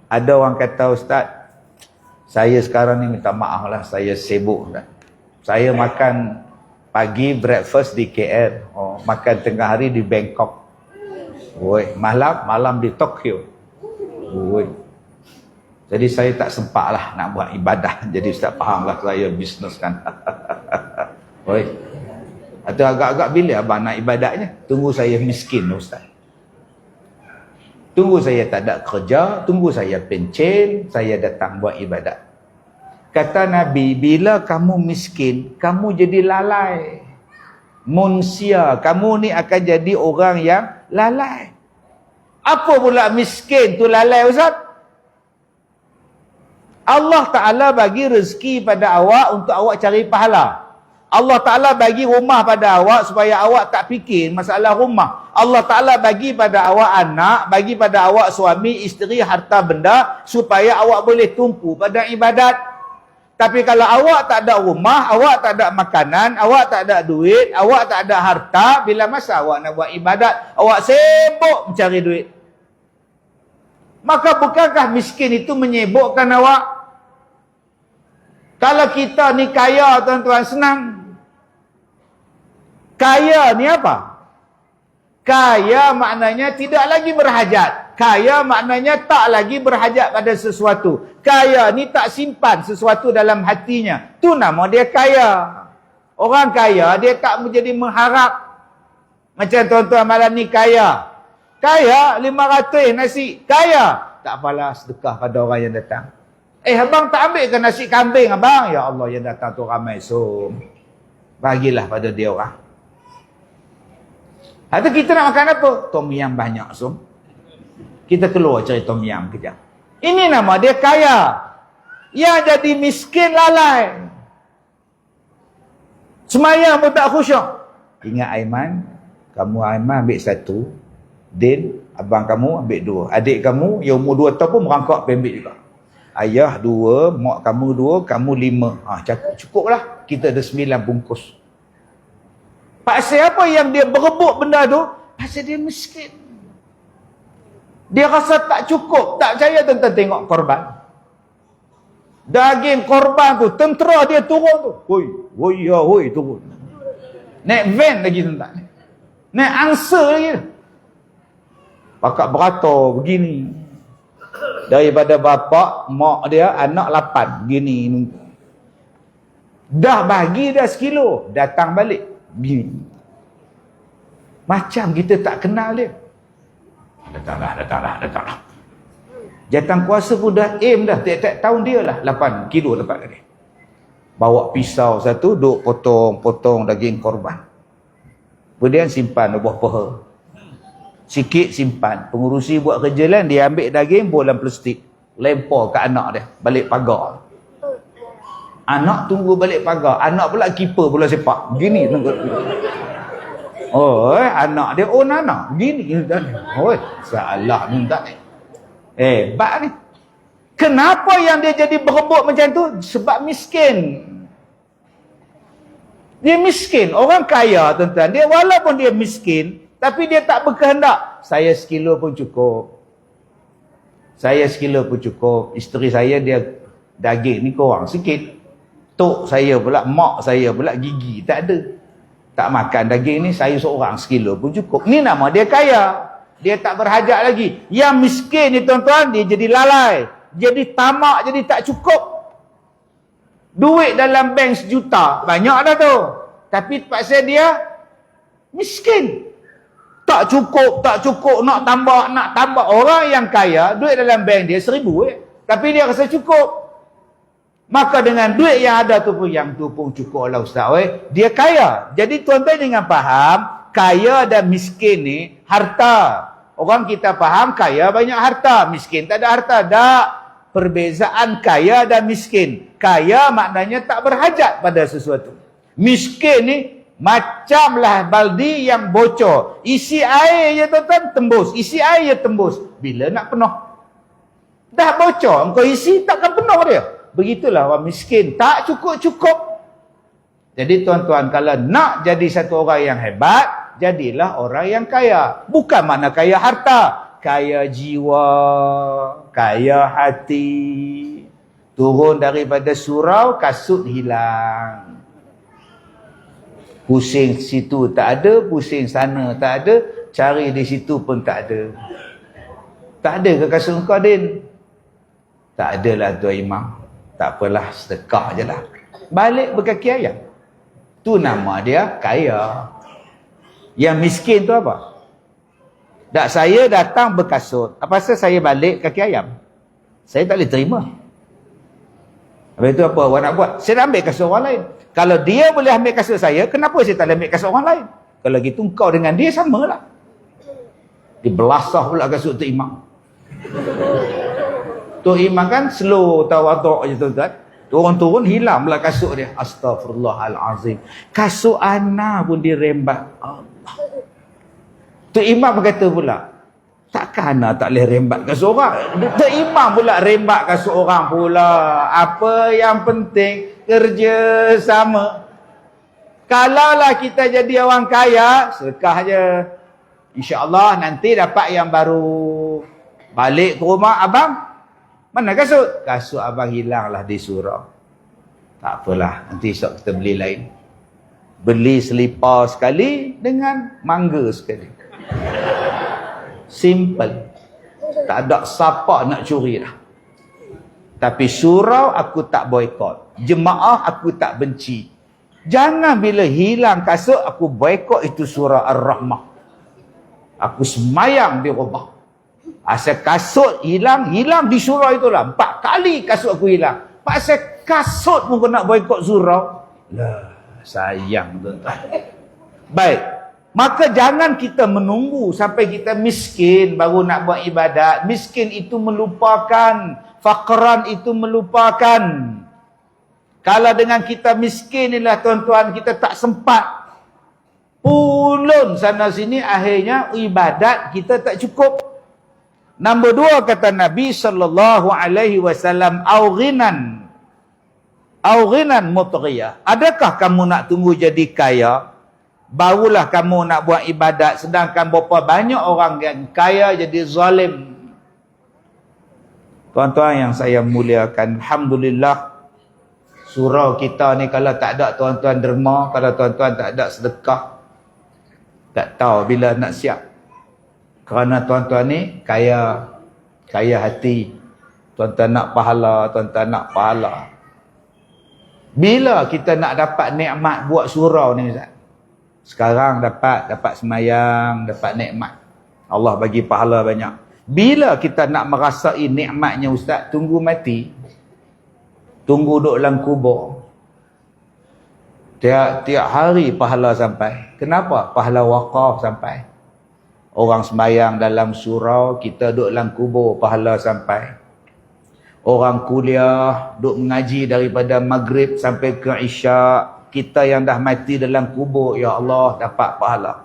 Ada orang kata, Ustaz, saya sekarang ni minta maaf lah, saya sibuk dah. Saya makan pagi breakfast di KL, makan tengah hari di Bangkok. Malam di Tokyo. Jadi saya tak sempat lah nak buat ibadah. Jadi Ustaz faham lah saya bisnes kan. Atau agak-agak bila abang nak ibadatnya? Tunggu saya miskin Ustaz. Tunggu saya tak ada kerja, tunggu saya pencen, saya datang buat ibadat. Kata Nabi, bila kamu miskin, kamu jadi lalai. Munsia, kamu ni akan jadi orang yang lalai. Apa pula miskin tu lalai Ustaz? Allah Ta'ala bagi rezeki pada awak untuk awak cari pahala. Allah Ta'ala bagi rumah pada awak supaya awak tak fikir masalah rumah. Allah Ta'ala bagi pada awak anak, bagi pada awak suami, isteri, harta benda supaya awak boleh tumpu pada ibadat. Tapi kalau awak tak ada rumah, awak tak ada makanan, awak tak ada duit, awak tak ada harta, bila masa awak nak buat ibadat? Awak sibuk mencari duit. Maka bukankah miskin itu menyibukkan awak? Kalau kita ni kaya tuan-tuan, senang. Kaya ni apa? Kaya maknanya tidak lagi berhajat. Kaya maknanya tak lagi berhajat pada sesuatu. Kaya ni tak simpan sesuatu dalam hatinya. Tu nama dia kaya. Orang kaya dia tak menjadi mengharap. Macam tuan-tuan malam ni kaya. Kaya 500 nasi. Kaya. Tak apalah sedekah pada orang yang datang. Abang tak ambil ke nasi kambing abang? Ya Allah, yang datang tu ramai. So, bagilah pada dia orang. Atau kita nak makan apa? Tom yam banyak. So, kita keluar cari tom yam kejap. Ini nama dia kaya. Yang jadi miskin lalai. Semayang pun tak khusyuk. Ingat Aiman, kamu Aiman ambil satu. Din, abang kamu ambil dua. Adik kamu yang umur 2 tahun pun merangkak ambil juga. Ayah 2, mak kamu 2, kamu 5. Cukup lah. Kita ada 9 bungkus. Pasal apa yang dia berebut benda tu? Pasal dia miskin. Dia rasa tak cukup. Tak percaya tentang tengok korban. Daging korban tu, tentera dia turun tu. Hoi, turun. Naik van lagi tentang. Naik angsa lagi. Pakak beratur begini. Daripada bapak, mak dia, anak 8. Begini. Dah bagi dah sekilo. Datang balik. Begini. Macam kita tak kenal dia. Datanglah. Jatang kuasa pun dah aim dah. Tiap-tiap tahun dia lah 8 kilo dapat dia. Bawa pisau satu, duk potong daging korban. Kemudian simpan buah peha. Sikit simpan. Pengurusi buat kerja lain, dia ambil daging bolam plastik. Lempar ke anak dia. Balik pagar. Anak tunggu balik pagar. Anak pula keeper bola sepak. Begini tunggu. Anak dia anak. Begini. Salah minta ni. Hebat ni. Kenapa yang dia jadi berebut macam tu? Sebab miskin. Dia miskin. Orang kaya tuan-tuan. Dia walaupun dia miskin, tapi dia tak berkehendak. Saya sekilo pun cukup. Isteri saya dia daging ni kurang sikit. Tok saya pula, mak saya pula gigi. Tak ada. Tak makan daging ni, saya seorang sekilo pun cukup. Ni nama dia kaya. Dia tak berhajat lagi. Yang miskin ni tuan-tuan, dia jadi lalai. Jadi tamak, jadi tak cukup. Duit dalam bank 1 juta. Banyak dah tu. Tapi pasal dia miskin. Tak cukup, nak tambah. Orang yang kaya, duit dalam bank dia 1,000 tapi dia rasa cukup. Maka dengan duit yang ada tu pun, yang tu pun cukup lah Ustaz. Dia kaya. Jadi tuan-tuan jangan faham, kaya dan miskin ni harta. Orang kita faham kaya banyak harta, miskin tak ada harta. Tak. Perbezaan kaya dan miskin. Kaya maknanya tak berhajat pada sesuatu. Miskin ni macamlah baldi yang bocor. Isi air je tuan-tuan, tembus. Isi air je tembus. Bila nak penuh? Dah bocor, engkau isi takkan penuh dia. Begitulah orang miskin. Tak cukup-cukup. Jadi tuan-tuan, kalau nak jadi satu orang yang hebat, jadilah orang yang kaya. Bukan makna kaya harta. Kaya jiwa, kaya hati. Turun daripada surau, kasut hilang. Pusing situ tak ada, pusing sana tak ada, cari di situ pun tak ada. Tak ada ke kasut kau, Din? Tak adalah Tuan Imam. Tak apalah, sedekah je lah. Balik berkaki ayam. Tu nama dia kaya. Yang miskin tu apa? Tak, saya datang berkasut. Apa pasal saya balik kaki ayam? Saya tak boleh terima. Habis itu apa awak nak buat? Saya nak ambil kasut orang lain. Kalau dia boleh ambil kasut saya, kenapa saya tak boleh ambil kasut orang lain? Kalau gitu kau dengan dia samalah. Dibelasah pula kasut Tok Imam. Tok Imam kan slow tawaduk je tuan-tuan. Turun-turun hilang pula kasut dia. Astaghfirullahalazim. Kasut Ana pun dirembat. Allah. Tok Imam berkata pula, takkan Ana tak boleh rembat kasut orang? Tok Imam pula rembat kasut orang pula. Apa yang penting kerja sama. Kalaulah kita jadi orang kaya, sedekah je. InsyaAllah nanti dapat yang baru. Balik ke rumah, abang, mana kasut? Kasut abang hilanglah di surau. Tak apalah, nanti esok kita beli lain. Beli selipar sekali dengan mangga sekali. Simple. Tak ada siapa nak curi dah. Tapi surau aku tak boikot. Jemaah aku tak benci. Jangan bila hilang kasut aku boikot itu surau Ar-Rahmah. Aku semayang di rumah. Asal kasut hilang di surau itulah. 4 kali kasut aku hilang. Pasal kasut pun kau nak boikot surau. Lah, sayang tuan-tuan. Baik. Maka jangan kita menunggu sampai kita miskin baru nak buat ibadat. Miskin itu melupakan. Faqran itu melupakan. Kalau dengan kita miskin inilah tuan-tuan, kita tak sempat. Pulun sana sini, akhirnya ibadat kita tak cukup. Nombor 2 kata Nabi SAW, au ghinan mutriyah. Adakah kamu nak tunggu jadi kaya, barulah kamu nak buat ibadat, sedangkan berapa banyak orang yang kaya jadi zalim. Tuan-tuan yang saya muliakan, alhamdulillah, surau kita ni kalau tak ada tuan-tuan derma, kalau tuan-tuan tak ada sedekah, tak tahu bila nak siap. Kerana tuan-tuan ni kaya hati. Tuan-tuan nak pahala, tuan-tuan nak pahala. Bila kita nak dapat nikmat buat surau ni Ustaz? Sekarang dapat semayang, dapat nikmat. Allah bagi pahala banyak. Bila kita nak merasai nikmatnya Ustaz? Tunggu mati. Tunggu duduk dalam kubur. Tiap hari pahala sampai. Kenapa? Pahala wakaf sampai. Orang sembahyang dalam surau, kita duduk dalam kubur, pahala sampai. Orang kuliah, duduk mengaji daripada maghrib sampai ke isyak, kita yang dah mati dalam kubur, ya Allah, dapat pahala.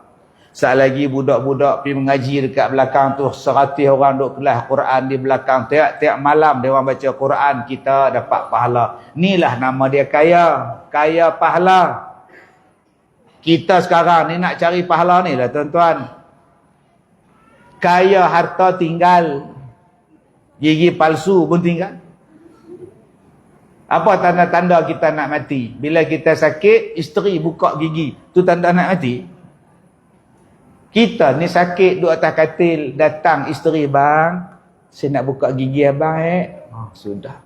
Saat lagi budak-budak pergi mengaji dekat belakang tu, 100 orang duduk kelas Quran di belakang. Tiap malam dia orang baca Quran, kita dapat pahala. Inilah nama dia kaya pahala. Kita sekarang ni nak cari pahala ni lah tuan-tuan. Kaya harta tinggal, gigi palsu pun tinggal. Apa tanda-tanda kita nak mati? Bila kita sakit, isteri buka gigi, tu tanda nak mati. Kita ni sakit duduk atas katil, datang isteri, bang, saya nak buka gigi abang sudah.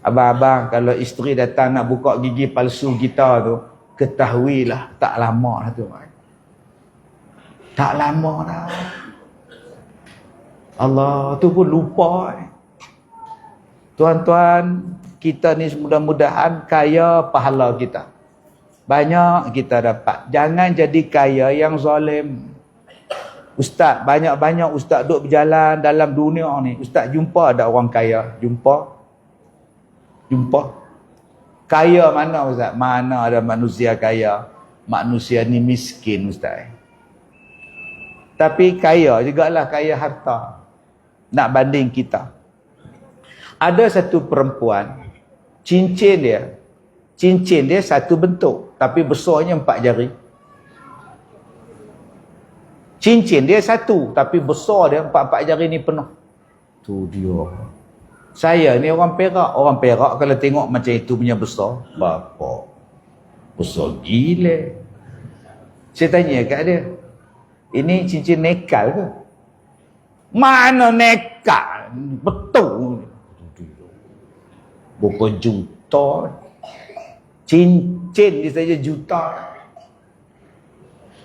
Abang-abang, kalau isteri datang nak buka gigi palsu kita tu, ketahuilah tak lama dah tu. Tak lama dah. Allah tu pun lupa. Tuan-tuan, kita ni mudah-mudahan kaya pahala kita. Banyak kita dapat. Jangan jadi kaya yang zalim. Ustaz, banyak-banyak ustaz duduk berjalan dalam dunia ni. Ustaz jumpa ada orang kaya? Jumpa. Kaya mana Ustaz? Mana ada manusia kaya? Manusia ni miskin Ustaz. Tapi kaya jugalah, kaya harta. Nak banding kita. Ada satu perempuan, cincin dia satu bentuk, tapi besarnya 4 jari. Cincin dia satu, tapi besar dia 4 jari ni penuh. Tu dia. Saya ni orang Perak. Orang Perak kalau tengok macam itu punya besar, bapa, besar gila. Saya tanya kat dia, ini cincin nekal ke? Mana nekal? Betul. Berapa juta. Cincin dia saja juta.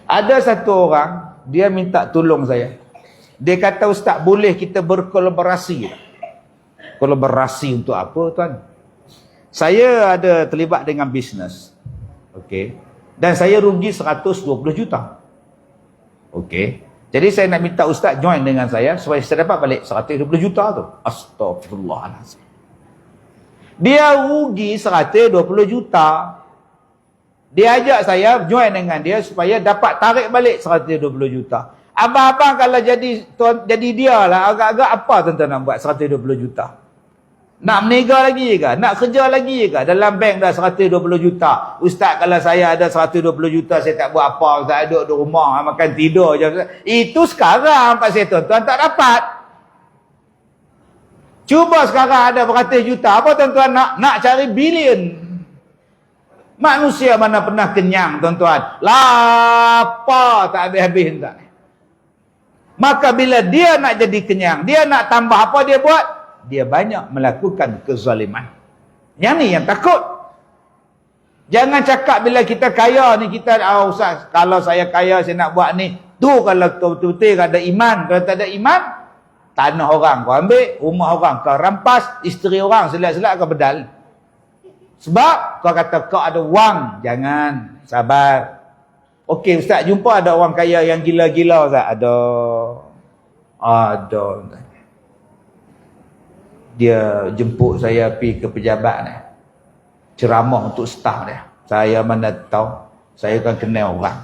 Ada satu orang, dia minta tolong saya. Dia kata, Ustaz, boleh kita berkolaborasi? Kolaborasi untuk apa tuan? Saya ada terlibat dengan bisnes. Okey. Dan saya rugi 120 juta. Okey. Jadi saya nak minta Ustaz join dengan saya supaya saya dapat balik 120 juta tu. Astagfirullahaladzim. Dia rugi 120 juta. Dia ajak saya join dengan dia supaya dapat tarik balik 120 juta. Abang-abang kalau jadi dia lah, agak-agak apa tuan-tuan nak buat 120 juta? Nak meniaga lagi ke? Nak kerja lagi ke? Dalam bank dah 120 juta. Ustaz, kalau saya ada 120 juta, saya tak buat apa. Ustaz duduk di rumah, makan tidur je. Itu sekarang Pak Seton, tuan tak dapat. Cuba sekarang ada beratus juta. Apa tuan-tuan nak? Nak cari bilion. Manusia mana pernah kenyang, tuan-tuan? Lapar tak habis-habis. Maka bila dia nak jadi kenyang, dia nak tambah apa dia buat? Dia banyak melakukan kezaliman. Yang ni yang takut. Jangan cakap bila kita kaya ni, kita, Ustaz, kalau saya kaya saya nak buat ni. Tu kalau betul-betul ada iman. Kalau tak ada iman, Tanah orang kau ambil, rumah orang kau rampas, isteri orang selat-selat kau bedal. Sebab kau kata kau ada wang. Jangan, sabar. Okey ustaz, jumpa ada orang kaya yang gila-gila ustaz? Ada. Dia jemput saya pergi ke pejabat ni. Ceramah untuk staf dia. Saya mana tahu. Saya kan kenal orang.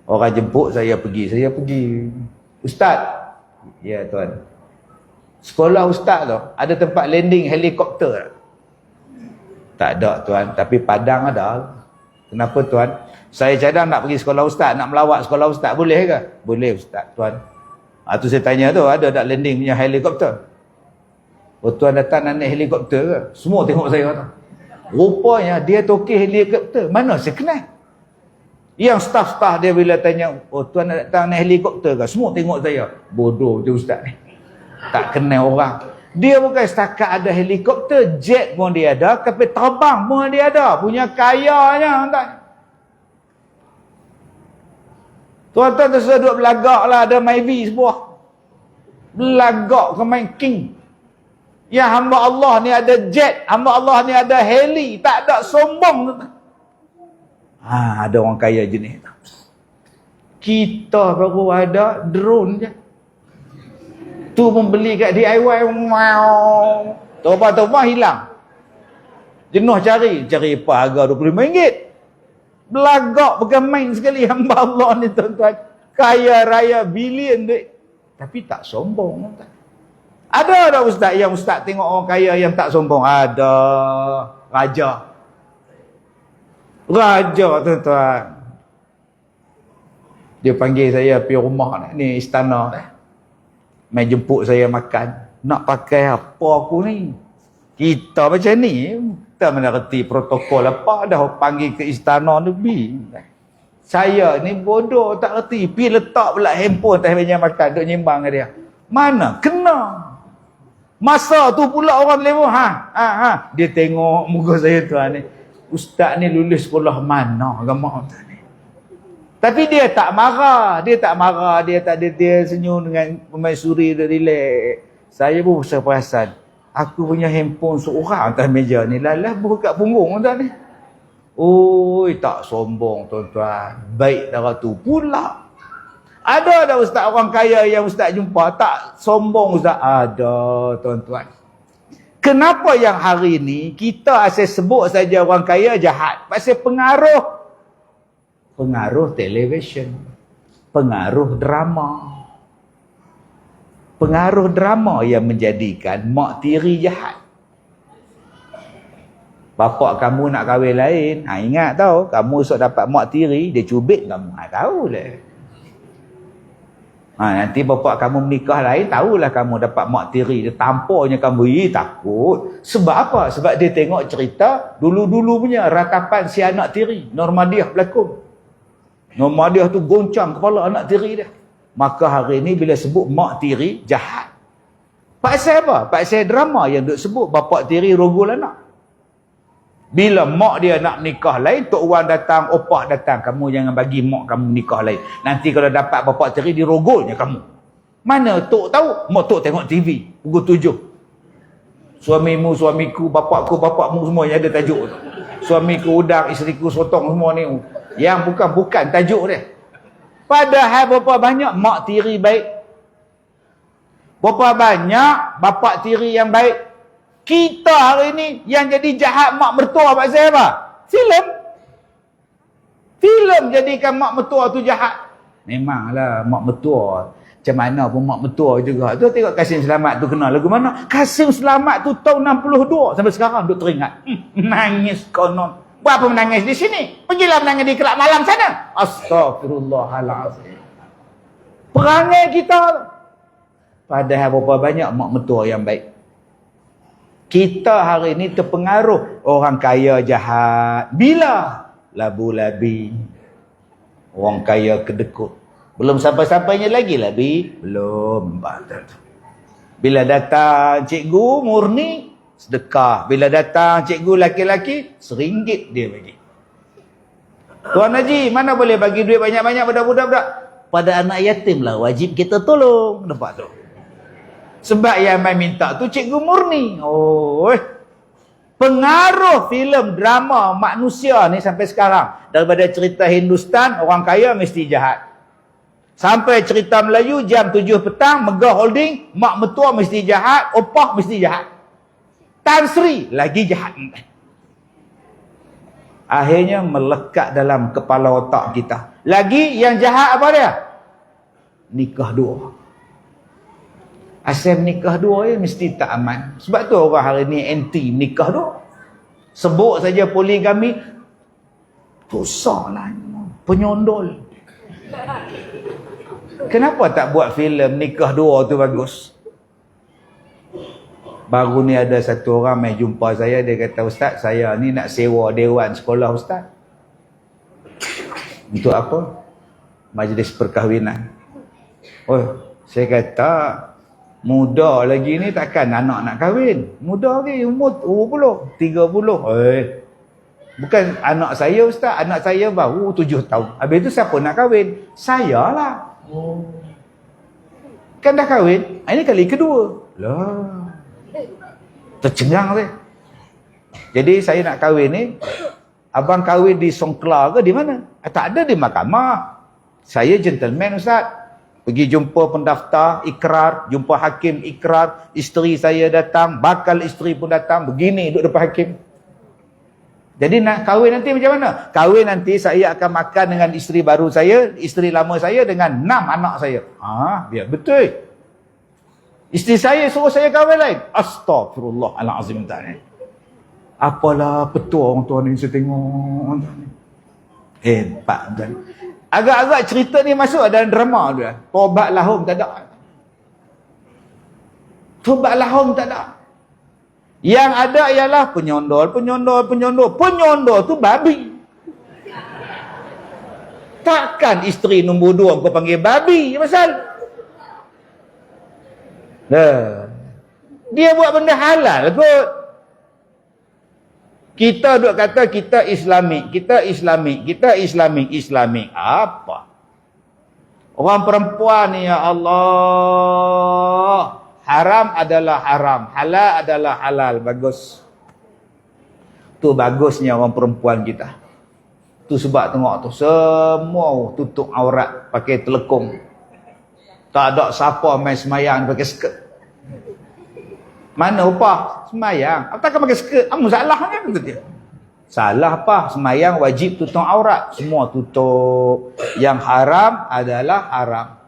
Orang jemput saya pergi. Ustaz. Ya tuan. Sekolah ustaz tu ada tempat landing helikopter. Tak ada tuan. Tapi Padang ada. Kenapa tuan? Saya cadang nak pergi sekolah ustaz. Nak melawat sekolah ustaz. Boleh ke? Boleh ustaz tuan. Tu saya tanya tu. Ada tak landing punya helikopter? Oh tuan datang nak naik helikopter ke? Semua tengok saya tu. Rupanya dia tokeh helikopter. Mana saya kenal? Yang staf-staf dia bila tanya, oh tuan nak datang naik helikopter ke? Semua tengok saya. Bodoh je ustaz ni. Tak kenal orang. Dia bukan setakat ada helikopter, jet pun dia ada, kapal terbang pun dia ada. Punya kayanya. Tuan-tuan terus duduk belagak lah, ada Myvi sebuah. Belagak ke main king. Ya hamba Allah ni ada jet, hamba Allah ni ada heli, tak ada sombong. Ada orang kaya jenis tu. Kita baru ada drone je. Tu pun beli kat DIY. Wow. Toba-toba hilang. Jenuh cari apa harga RM25. Belagak bukan main sekali hamba Allah ni tuan-tuan. Kaya raya bilion duit. Tapi tak sombong. Ada ustaz yang ustaz tengok orang kaya yang tak sombong? Ada. Raja tuan-tuan. Dia panggil saya pergi rumah ni istana ni. Main jemput saya makan. Nak pakai apa aku ni? Kita macam ni. Kita mana reti protokol apa. Dah panggil ke istana ni. Saya ni bodoh tak reti. Pergi letak pula handphone atas meja makan. Duk nyimbang dengan dia. Mana? Kena. Masa tu pula orang telefon. Dia tengok muka saya tuan ni. Ustaz ni lulus sekolah mana? Agama ni. Tapi dia tak marah. Dia senyum dengan pemaisuri, dia relax. Saya pun perasan. Aku punya handphone seorang atas meja ni. Lalah buka punggung tuan ni. Oi, tak sombong tuan-tuan. Baik darah tu pula. Ada ustaz orang kaya yang ustaz jumpa. Tak sombong ustaz. Ada tuan-tuan. Kenapa yang hari ni kita asyik sebut saja orang kaya jahat? Pasal pengaruh televisyen, pengaruh drama yang menjadikan mak tiri jahat. Bapak kamu nak kahwin lain, ingat tau, kamu esok dapat mak tiri, dia cubit kamu. Tahu lah. Nanti bapak kamu menikah lain, tahulah kamu dapat mak tiri, dia tampornya kamu, takut. Sebab apa? Sebab dia tengok cerita dulu-dulu punya ratapan si anak tiri, Normadiah berlakon. Normadiah tu goncang kepala anak tiri dia. Maka hari ni bila sebut mak tiri, jahat. Pasal apa? Pasal drama yang duk sebut bapak tiri rogol anak. Bila mak dia nak nikah lain, Tok Wan datang, opah datang. Kamu jangan bagi mak kamu nikah lain. Nanti kalau dapat bapak tiri, dirogolnya kamu. Mana Tok tahu? Mak Tok tengok TV. Pukul 7. Suamimu, suamiku, bapakmu semua yang ada tajuk tu. Suamiku udang, isteriku sotong semua ni. Yang bukan tajuk dia. Padahal berapa banyak mak tiri baik. Berapa banyak bapak tiri yang baik. Kita hari ni yang jadi jahat mak mertua pasal apa? Filem jadikan mak mertua tu jahat. Memanglah mak mertua. Macam mana pun mak mertua juga. Tu tengok Kasim Selamat tu kenal lagu mana? Kasim Selamat tu tahun 62 sampai sekarang duk teringat. Nangis konon. Berapa menangis di sini? Pergilah menangis di Kelab Malam sana. Astagfirullahalazim. Perangai kita. Padahal berapa banyak mak mertua yang baik. Kita hari ni terpengaruh orang kaya jahat. Bila? Labu-labi. Orang kaya kedekut. Belum sampai-sampainya lagi labi. Belum. Bila datang cikgu murni, sedekah. Bila datang cikgu laki-laki, RM1 dia bagi. Tuan Haji, mana boleh bagi duit banyak-banyak pada budak-budak? Pada anak yatim lah wajib kita tolong. Nampak tu? Sebab yang main minta tu Cikgu Murni. Oh, pengaruh filem drama manusia ni sampai sekarang. Daripada cerita Hindustan, orang kaya mesti jahat. Sampai cerita Melayu, jam 7 petang, Megah Holding, mak mertua mesti jahat, opah mesti jahat. Tan Sri lagi jahat. Akhirnya melekat dalam kepala otak kita. Lagi yang jahat apa dia? Nikah dua. Asal nikah dua mesti tak aman. Sebab tu orang hari ni anti nikah dua. Sebut saja poligami, dosa lah, penyondol. Kenapa tak buat filem nikah dua tu bagus? Baru ni ada satu orang mai jumpa saya, dia kata, "Ustaz, saya ni nak sewa dewan sekolah Ustaz." Untuk apa? Majlis perkahwinan. Oh, saya kata, muda lagi ni takkan anak nak kahwin. Muda lagi, umur 20, 30. Bukan anak saya Ustaz, anak saya baru 7 tahun. Habis tu siapa nak kahwin? Saya lah. Kan dah kahwin, ini kali kedua. Lah. Tercengang saya. Jadi saya nak kahwin ni, abang kahwin di Songkla ke di mana? Tak ada, di mahkamah. Saya gentleman Ustaz. Pergi jumpa pendaftar, ikrar, jumpa hakim, ikrar, isteri saya datang, bakal isteri pun datang, begini duduk depan hakim. Jadi nak kahwin nanti macam mana? Kahwin nanti saya akan makan dengan isteri baru saya, isteri lama saya dengan 6 anak saya. Biar betul. Isteri saya suruh saya kahwin lain. Astagfirullahalazim. Apalah petua orang tua ni saya tengok. Hebat tuan. Agak-agak cerita ni masuk dalam drama tu. Tobat lahum tak ada. Tobat lahum tak ada. Yang ada ialah penyondol. Penyondol tu babi. Takkan isteri nombor 2 kau panggil babi? Pasal dia buat benda halal kot. Kita duk kata kita Islamik. Apa? Orang perempuan ni, ya Allah, haram adalah haram, halal adalah halal. Bagus. Tu bagusnya orang perempuan kita. Tu sebab tengok tu, semua tutup aurat pakai telekung. Tak ada siapa main semayang pakai skirt. Mana upah? Semayang. Apa takkan pakai skirt? Apa salahnya? Kata dia. Salah apa? Semayang wajib tutup aurat. Semua tutup. Yang haram adalah haram.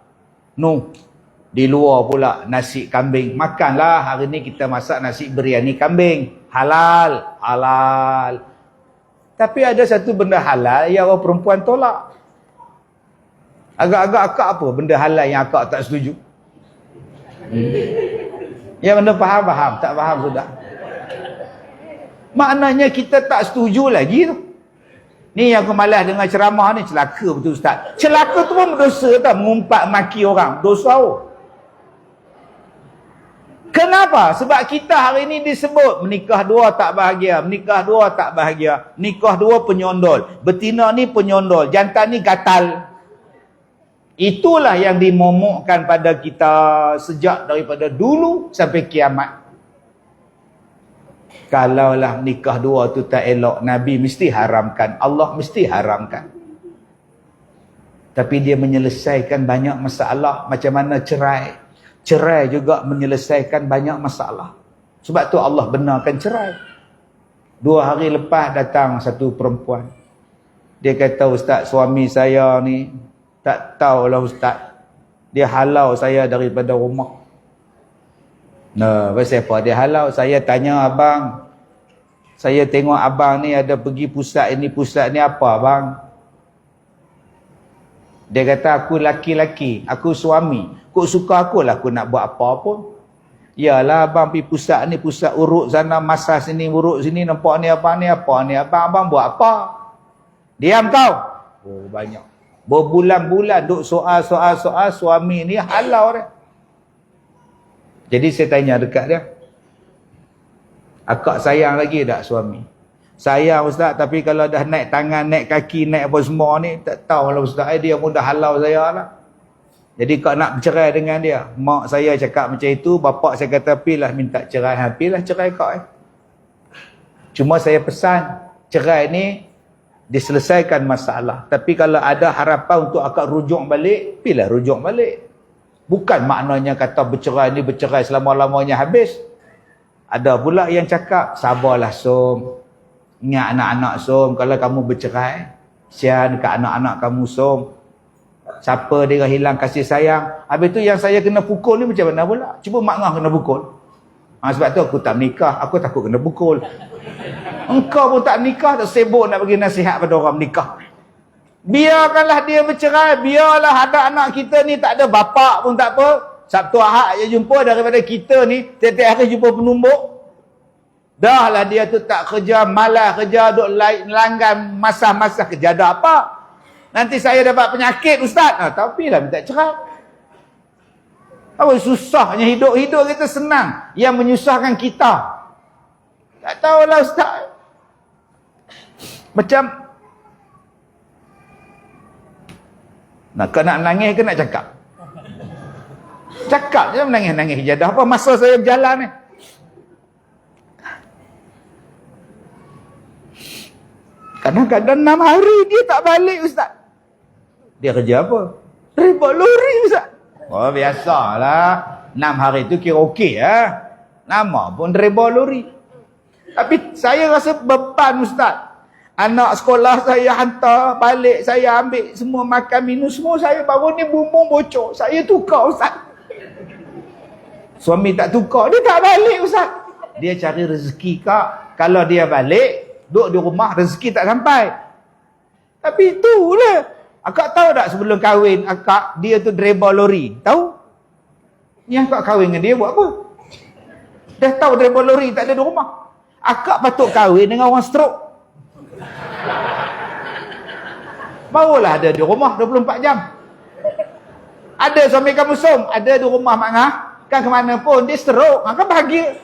Di luar pula nasi kambing. Makanlah, hari ni kita masak nasi biryani kambing. Halal. Tapi ada satu benda halal yang orang perempuan tolak. Agak-agak akak apa benda halal yang akak tak setuju? Yang benda faham, tak faham sudah. Maknanya kita tak setuju lagi tu. Ni yang aku malas dengar ceramah ni, celaka betul Ustaz. Celaka tu pun berdosa tau, mengumpat maki orang. Dosa. Kenapa? Sebab kita hari ni disebut menikah dua tak bahagia, nikah dua penyondol. Betina ni penyondol, jantan ni gatal. Itulah yang dimomokkan pada kita sejak daripada dulu sampai kiamat. Kalaulah nikah dua tu tak elok, Nabi mesti haramkan, Allah mesti haramkan. Tapi dia menyelesaikan banyak masalah. Macam mana cerai? Cerai juga menyelesaikan banyak masalah. Sebab tu Allah benarkan cerai. 2 hari lepas datang satu perempuan. Dia kata, "Ustaz, suami saya ni tak tahulah Ustaz, dia halau saya daripada rumah." Pasal apa dia halau? Saya tanya abang, saya tengok abang ni ada pergi pusat ini apa abang? Dia kata, "Aku laki-laki, aku suami, kok suka aku lah aku nak buat apa pun." Yalah abang pergi pusat ni, pusat urut sana, masas sini, urut sini, nampak ni apa ni, abang buat apa? Diam kau. Oh banyak. Berbulan-bulan duk soal suami ni halau dia. Jadi saya tanya dekat dia, "Akak sayang lagi tak suami?" "Sayang Ustaz, tapi kalau dah naik tangan, naik kaki, naik apa semua ni, tak tahulah Ustaz, dia pun dah halau saya lah." Jadi kau nak bercerai dengan dia. Mak saya cakap macam itu, bapak saya kata pilah minta cerai. Pilah cerai kau. Cuma saya pesan, cerai ni diselesaikan masalah. Tapi kalau ada harapan untuk akak rujuk balik, pilah rujuk balik. Bukan maknanya kata bercerai ni bercerai selama-lamanya habis. Ada pula yang cakap, sabarlah Som. Ingat anak-anak Som, kalau kamu bercerai, kesian dekat anak-anak kamu Som. Siapa dia hilang kasih sayang. Habis tu yang saya kena pukul ni macam mana pula? Cuba mak ngah kena pukul. Sebab tu aku tak menikah, aku takut kena pukul. Engkau pun tak nikah, tak sibuk nak bagi nasihat pada orang menikah. Biarkanlah dia bercerai, biarlah ada anak kita ni tak ada bapak pun tak apa. Sabtu Ahad je jumpa, daripada kita ni tiap-tiap hari jumpa penumbuk. Dah lah dia tu tak kerja, malas kerja, duk langgan masa-masa kerja, ada apa? Nanti saya dapat penyakit Ustaz. Tapi lah minta cerai. Apa susahnya hidup kita senang. Yang menyusahkan kita. Tak tahulah Ustaz. Macam kau nak nangis ke nak cakap? Cakap je menangis-nangis je. Dah apa masa saya berjalan ni? Kadang-kadang 6 hari dia tak balik Ustaz. Dia kerja apa? Rebot lori Ustaz. Oh biasalah. 6 hari tu kira okey lah. Lama pun rebot lori. Tapi saya rasa beban Ustaz. Anak sekolah saya hantar balik, saya ambil semua makan minum semua, saya baru ni bumbung bocor. Saya tukar Ustaz. Suami tak tukar, dia tak balik Ustaz. Dia cari rezeki kak. Kalau dia balik, duduk di rumah rezeki tak sampai. Tapi itulah. Akak tahu tak sebelum kahwin akak, dia tu driver lori. Tahu? Yang akak kahwin dengan dia buat apa? Dah tahu driver lori tak ada di rumah. Akak patut kahwin dengan orang stroke. Barulah ada di rumah 24 jam. Ada suami kamu Som, ada di rumah Mak Ngah. Kan ke mana pun dia stroke, kan bahagia.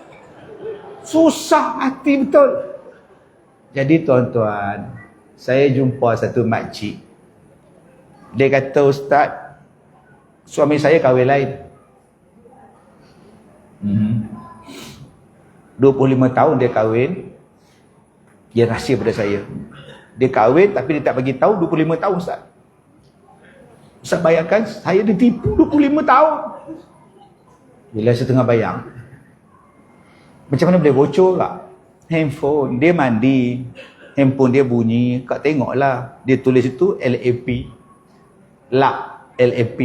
Susah hati betul. Jadi tuan-tuan, saya jumpa satu makcik. Dia kata, Ustaz, suami saya kahwin lain. 25 tahun dia kahwin. Dia rahsia pada saya. Dia kahwin tapi dia tak bagi tahu 25 tahun Ustaz. Ustaz bayangkan saya ditipu 25 tahun. Bila saya tengah bayang, macam mana boleh bocor tak? Handphone dia mandi, handphone dia bunyi, kak tengoklah. Dia tulis itu LAP. Lap LAP.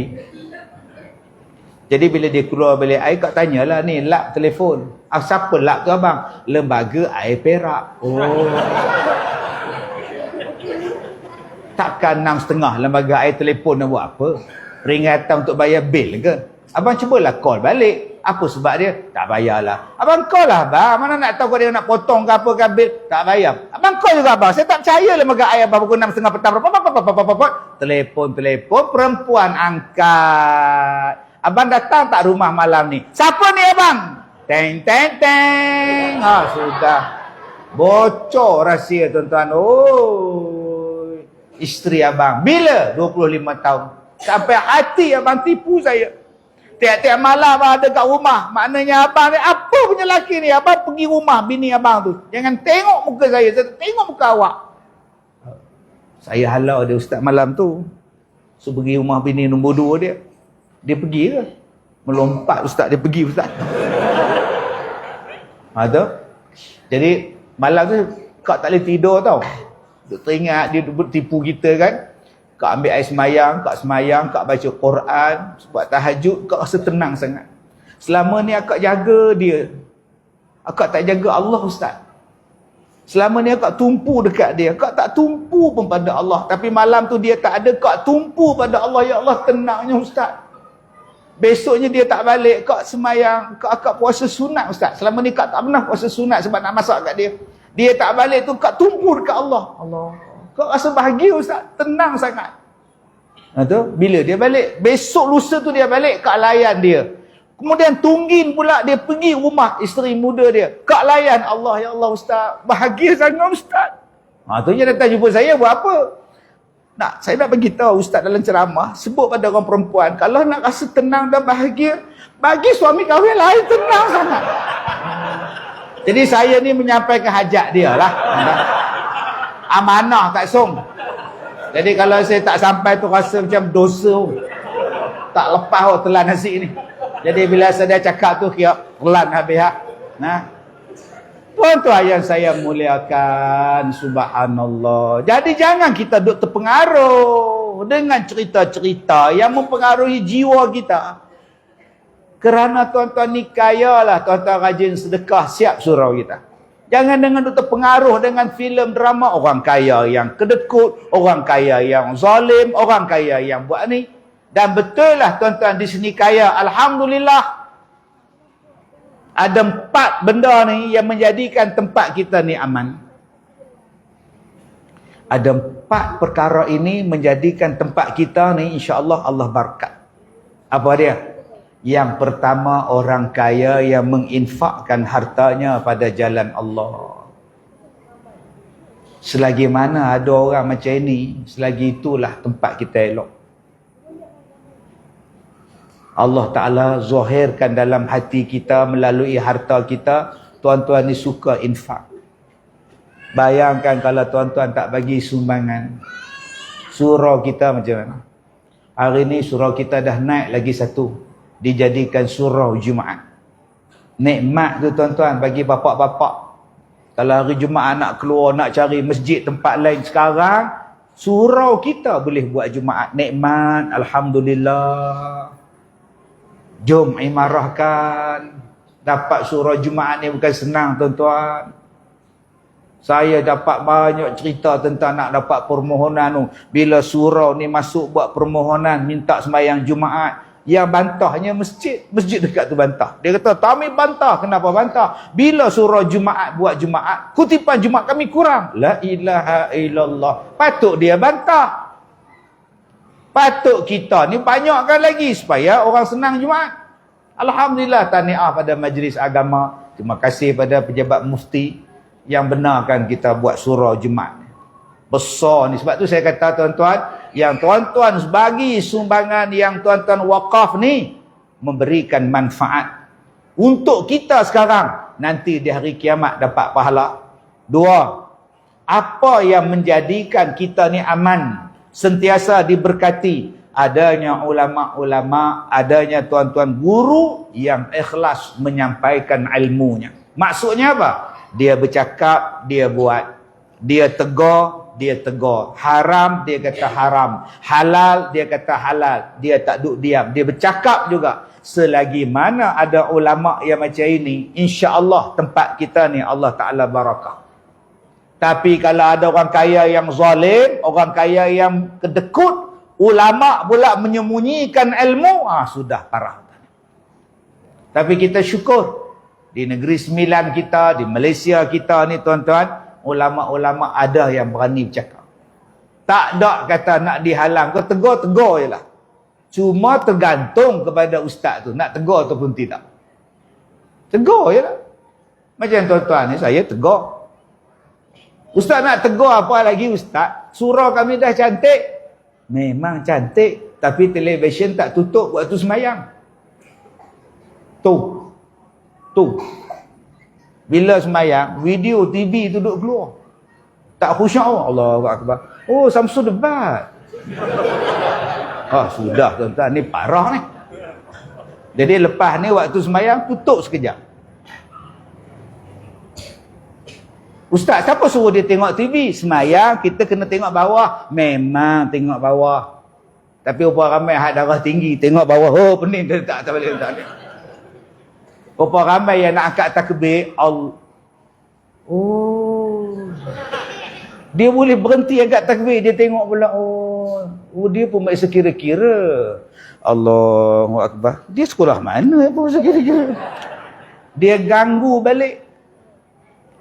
Jadi bila dia keluar balik air, kak tanyalah ni lap telefon. Siapa lap tu abang? Lembaga Air Perak. Oh. Takkan 6.5 lembaga air telefon nak buat apa? Peringatan untuk bayar bil ke? Abang cubalah call balik. Apa sebab dia? Tak bayarlah. Abang call lah abang. Mana nak tahu kalau dia nak potong ke apa ke bil? Tak bayar. Abang call juga abang. Saya tak percaya lembaga air abang pukul 6.30 petang. Telefon. Perempuan angkat. Abang datang tak rumah malam ni? Siapa ni abang? Teng. Sudah. Bocor rahsia tuan-tuan. Oh. Isteri abang. Bila? 25 tahun. Sampai hati abang tipu saya. Tiap-tiap malam abang ada kat rumah. Maknanya abang ni, apa punya lelaki ni? Abang pergi rumah bini abang tu. Jangan tengok muka saya tengok muka awak. Saya halau dia Ustaz malam tu. So pergi rumah bini nombor 2 dia. Dia pergi ke? Melompat Ustaz, dia pergi Ustaz. Tu. Jadi malam tu kak tak boleh tidur tau. Duk teringat dia tipu kita kan. Kak ambil air semayang, kak baca Quran, buat tahajud, kak rasa tenang sangat. Selama ni akak jaga dia. Akak tak jaga Allah Ustaz. Selama ni akak tumpu dekat dia. Akak tak tumpu pun pada Allah. Tapi malam tu dia tak ada, kak tumpu pada Allah. Ya Allah, tenangnya Ustaz. Besoknya dia tak balik, kak semayang, kak puasa sunat Ustaz. Selama ni kak tak pernah puasa sunat sebab nak masak kat dia. Dia tak balik tu, kak tumpu dekat Allah. Kau rasa bahagia Ustaz, tenang sangat. Tu, bila dia balik, besok lusa tu dia balik, kak layan dia. Kemudian tunggin pula dia pergi rumah isteri muda dia. Kak layan, Allah ya Allah Ustaz, bahagia sangat Ustaz. Tu dia datang jumpa saya buat apa? Saya nak bagi tahu ustaz dalam ceramah sebut pada orang perempuan, kalau nak rasa tenang dan bahagia, bagi suami kahwin lain tenang sangat. Jadi saya ni menyampaikan hajat dia lah. Amanah tak song. Jadi kalau saya tak sampai tu rasa macam dosa. Tak lepas telan nasi ni. Jadi bila saya cakap tu kira telan habis ha. Nah. Tuan-tuan yang saya muliakan, subhanallah. Jadi jangan kita duk terpengaruh dengan cerita-cerita yang mempengaruhi jiwa kita. Kerana tuan-tuan ni kaya lah, tuan-tuan rajin sedekah, siap surau kita. Jangan dengan duk terpengaruh dengan filem drama orang kaya yang kedekut, orang kaya yang zalim, orang kaya yang buat ni. Dan betul lah tuan-tuan di sini kaya, alhamdulillah. Ada 4 benda ni yang menjadikan tempat kita ni aman. Ada 4 perkara ini menjadikan tempat kita ni insya-Allah Allah berkat. Apa dia? Yang pertama, orang kaya yang menginfakkan hartanya pada jalan Allah. Selagi mana ada orang macam ini, selagi itulah tempat kita elok. Allah Ta'ala zahirkan dalam hati kita melalui harta kita, tuan-tuan ni suka infak. Bayangkan kalau tuan-tuan tak bagi sumbangan, surau kita macam mana? Hari ni surau kita dah naik lagi satu, dijadikan surau Jumaat. Nikmat tu tuan-tuan bagi bapak-bapak. Kalau hari Jumaat nak keluar, nak cari masjid tempat lain, sekarang surau kita boleh buat Jumaat. Nikmat, alhamdulillah. Jom imarahkan. Dapat surau Jumaat ni bukan senang tuan-tuan. Saya dapat banyak cerita tentang nak dapat permohonan tu. Bila surau ni masuk buat permohonan, minta sembahyang Jumaat, yang bantahnya masjid. Masjid dekat tu bantah. Dia kata, kami bantah. Kenapa bantah? Bila surau Jumaat buat Jumaat, kutipan Jumaat kami kurang. La ilaha illallah. Patut dia bantah. Patut kita ni banyakkan lagi supaya orang senang Jumaat. Alhamdulillah, tahniah pada majlis agama. Terima kasih pada pejabat mufti yang benarkan kita buat surau Jumaat. Besar ni. Sebab tu saya kata tuan-tuan, yang tuan-tuan bagi sumbangan yang tuan-tuan wakaf ni memberikan manfaat untuk kita sekarang, nanti di hari kiamat dapat pahala. 2, apa yang menjadikan kita ni aman, sentiasa diberkati? Adanya ulama-ulama, adanya tuan-tuan guru yang ikhlas menyampaikan ilmunya. Maksudnya apa? Dia bercakap, dia buat. Dia tegur, dia tegur. Haram, dia kata haram. Halal, dia kata halal. Dia tak duduk diam. Dia bercakap juga. Selagi mana ada ulama yang macam ini, insya-Allah tempat kita ni Allah Ta'ala barakah. Tapi kalau ada orang kaya yang zalim, orang kaya yang kedekut, ulama pula menyembunyikan ilmu, sudah parah. Tapi kita syukur di negeri sembilan kita, di Malaysia kita ni tuan-tuan, ulama-ulama ada yang berani bercakap. Tak ada kata nak dihalang, kau tegur je lah. Cuma tergantung kepada ustaz tu nak tegur ataupun tidak. Tegur je lah. Macam tuan-tuan ni saya tegur. Ustaz nak tegur apa lagi ustaz? Surau kami dah cantik. Memang cantik, tapi televisyen tak tutup waktu semayang. Tu. Bila semayang, video TV tu duduk keluar. Tak khusyuk. Allahu Akbar. Oh, Samsul debat. Sudah tuan-tuan, ni parah ni. Jadi lepas ni waktu semayang tutup sekejap. Ustaz, siapa suruh dia tengok TV? Semayang, kita kena tengok bawah. Memang tengok bawah. Tapi rupa ramai had darah tinggi, tengok bawah. Oh, pening, dia tak boleh letak ni. Rupa ramai yang nak angkat takbir. Dia boleh berhenti angkat takbir, dia tengok pula. Dia pun masih kira-kira. Allahu Akbar. Dia sekolah mana pun masih kira-kira. Dia ganggu balik.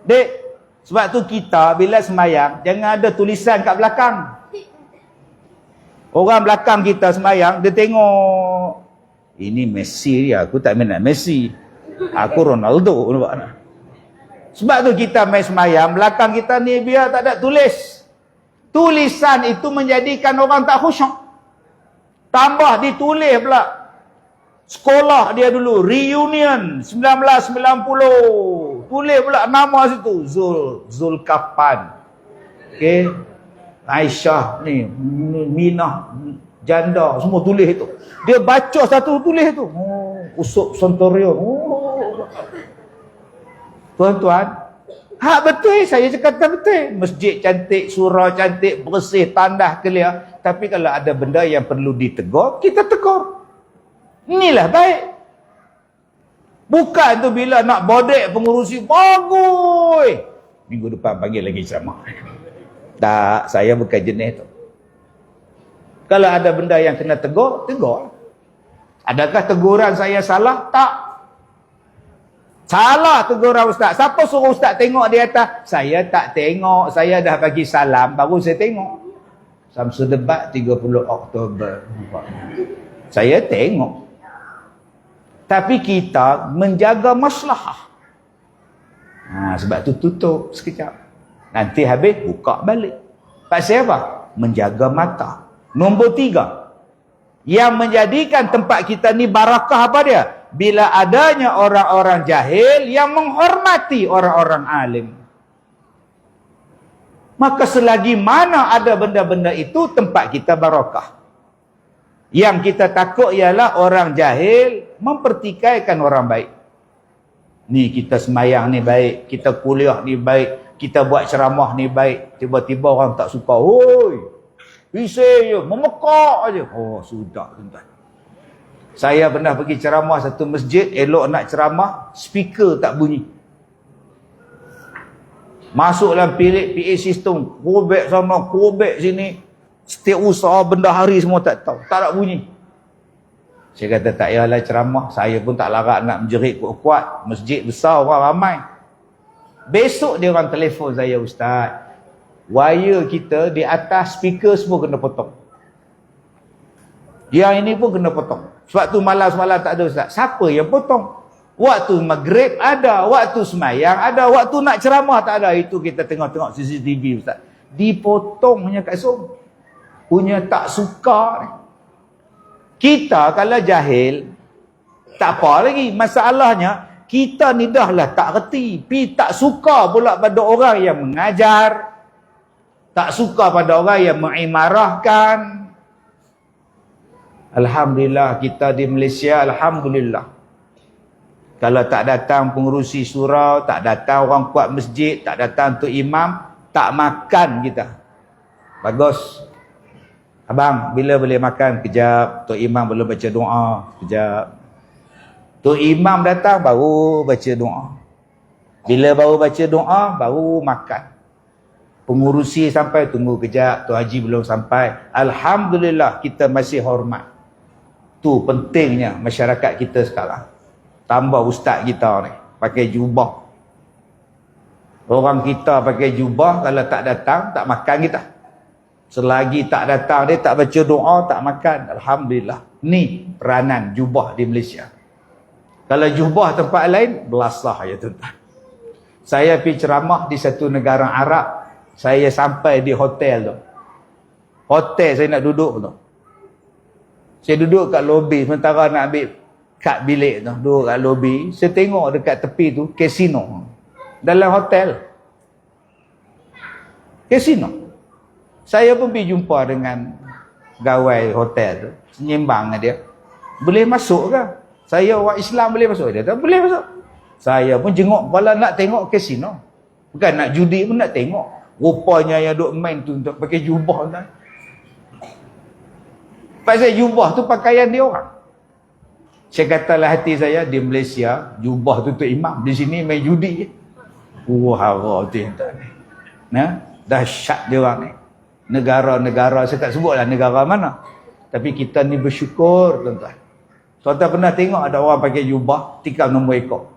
Dek, sebab tu kita bila semayang, jangan ada tulisan kat belakang. Orang belakang kita semayang, dia tengok, ini Messi dia, aku tak minat Messi. Aku Ronaldo. Sebab tu kita main semayang, belakang kita ni biar tak ada tulis. Tulisan itu menjadikan orang tak khusyuk. Tambah ditulis pula. Sekolah dia dulu, reunion 1990. Tulis pula nama situ, Zulkafan. Okey. Aisyah ni, Minah, janda, semua tulis itu. Dia baca satu tulis itu. Oh, usuk Sontorion. Oh. Tuan-tuan, betul, saya cakap betul. Masjid cantik, surau cantik, bersih, tandah clear. Tapi kalau ada benda yang perlu ditegur, kita tegur. Inilah baik. Bukan tu bila nak bodek pengurusi, bagus. Minggu depan panggil lagi ceramah. Tak, saya bukan jenis tu. Kalau ada benda yang kena tegur, tegur. Adakah teguran saya salah? Tak. Salah teguran ustaz. Siapa suruh ustaz tengok di atas? Saya tak tengok. Saya dah bagi salam, baru saya tengok. Samsul debat 30 Oktober. Saya tengok. Tapi kita menjaga maslahah. Sebab tu tutup sekejap. Nanti habis, buka balik. Pasal apa? Menjaga mata. Nombor 3. Yang menjadikan tempat kita ni barakah apa dia? Bila adanya orang-orang jahil yang menghormati orang-orang alim. Maka selagi mana ada benda-benda itu, tempat kita barakah. Yang kita takut ialah orang jahil mempertikaikan orang baik. Ni kita semayang ni baik, kita kuliah ni baik, kita buat ceramah ni baik. Tiba-tiba orang tak suka. Hoi, bising je, memekak je. Oh, sudah tuan-tuan. Saya pernah pergi ceramah satu masjid, elok nak ceramah, speaker tak bunyi. Masuk dalam bilik PA sistem, kobek sana, kobek sini. Setiap usaha benda hari semua tak tahu, tak nak bunyi. Saya kata tak payahlah ceramah, saya pun tak larat nak menjerit kuat-kuat. Masjid besar, orang ramai. Besok dia orang telefon saya, ustaz, wire kita di atas speaker semua kena potong. Yang ini pun kena potong. Sebab tu malam semalam tak ada ustaz. Siapa yang potong? Waktu maghrib ada, waktu semayang ada, waktu nak ceramah tak ada. Itu kita tengok-tengok CCTV ustaz. Dipotong punya kat Som. Punya tak suka ni. Kita kalau jahil, tak apa lagi. Masalahnya, kita ni dah lah tak reti. Pi tak suka pula pada orang yang mengajar. Tak suka pada orang yang mengimarahkan. Alhamdulillah kita di Malaysia, alhamdulillah. Kalau tak datang pengurusi surau, tak datang orang kuat masjid, tak datang tok imam, tak makan kita. Bagus. Abang, bila boleh makan? Kejap. Tok imam belum baca doa. Kejap. Tok imam datang, baru baca doa. Bila baru baca doa, baru makan. Pengurusi sampai, tunggu kejap. Tok Haji belum sampai. Alhamdulillah, kita masih hormat. Tu pentingnya masyarakat kita sekarang. Tambah ustaz kita ni, pakai jubah. Orang kita pakai jubah, kalau tak datang, tak makan kita. Selagi tak datang dia, tak baca doa, tak makan. Alhamdulillah. Ni peranan jubah di Malaysia. Kalau jubah tempat lain, belasah ya tuan-tuan. Saya pergi ceramah di satu negara Arab. Saya sampai di hotel tu. Hotel saya nak duduk tu. Saya duduk kat lobi, sementara nak ambil kad bilik tu, duduk kat lobi. Saya tengok dekat tepi tu, kasino. Dalam hotel. Kasino. Saya pun pergi jumpa dengan gawai hotel tu. Sembang dengan dia. Boleh masuk ke? Saya orang Islam boleh masuk? Dia kata, boleh masuk. Saya pun jenguk kepala nak tengok kasino. Bukan nak judi pun nak tengok. Rupanya yang duk main tu untuk pakai jubah tu. Pasal jubah tu pakaian dia orang. Saya katalah hati saya, di Malaysia jubah tu untuk imam, di sini main judi. Wah, tu nah, dahsyat dia orang ni. Negara-negara, saya tak sebutlah negara mana. Tapi kita ni bersyukur tuan-tuan. Tuan-tuan pernah tengok ada orang pakai jubah tikam nombor ekor?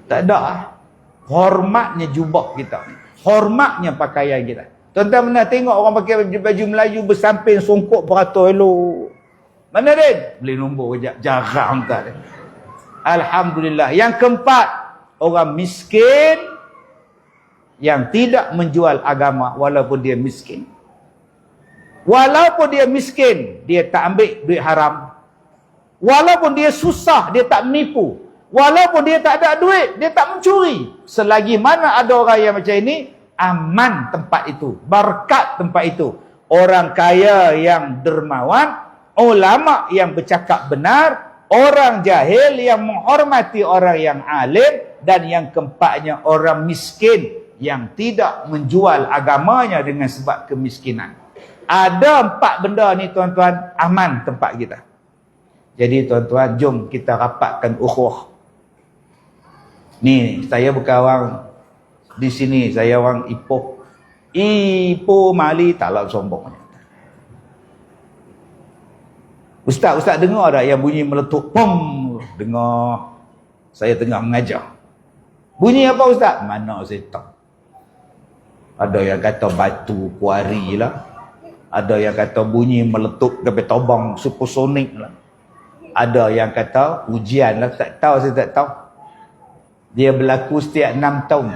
Tak ada. Hormatnya jubah kita. Hormatnya pakaian kita. Tuan-tuan pernah tengok orang pakai baju Melayu bersamping songkok beratur elok. Mana Din? Beli nombor kejap. Jarang tak. Alhamdulillah. Yang keempat, orang miskin yang tidak menjual agama walaupun dia miskin. Walaupun dia miskin, dia tak ambil duit haram. Walaupun dia susah, dia tak menipu. Walaupun dia tak ada duit, dia tak mencuri. Selagi mana ada orang yang macam ini, aman tempat itu, berkat tempat itu. Orang kaya yang dermawan, ulama yang bercakap benar, orang jahil yang menghormati orang yang alim, dan yang keempatnya orang miskin yang tidak menjual agamanya dengan sebab kemiskinan. Ada 4 benda ni tuan-tuan, aman tempat kita. Jadi tuan-tuan, jom kita rapatkan ukhuwah. Ni, saya bukan orang di sini, saya orang Ipoh. Ipoh Mali taklah sombong. Ustaz dengar tak yang bunyi meletup? Pum! Dengar. Saya tengah mengajar. Bunyi apa Ustaz? Mana saya tahu. Ada yang kata batu kuari lah. Ada yang kata bunyi meletup dari tobang supersonik lah. Ada yang kata ujian lah. Tak tahu, saya tak tahu. Dia berlaku setiap 6 tahun.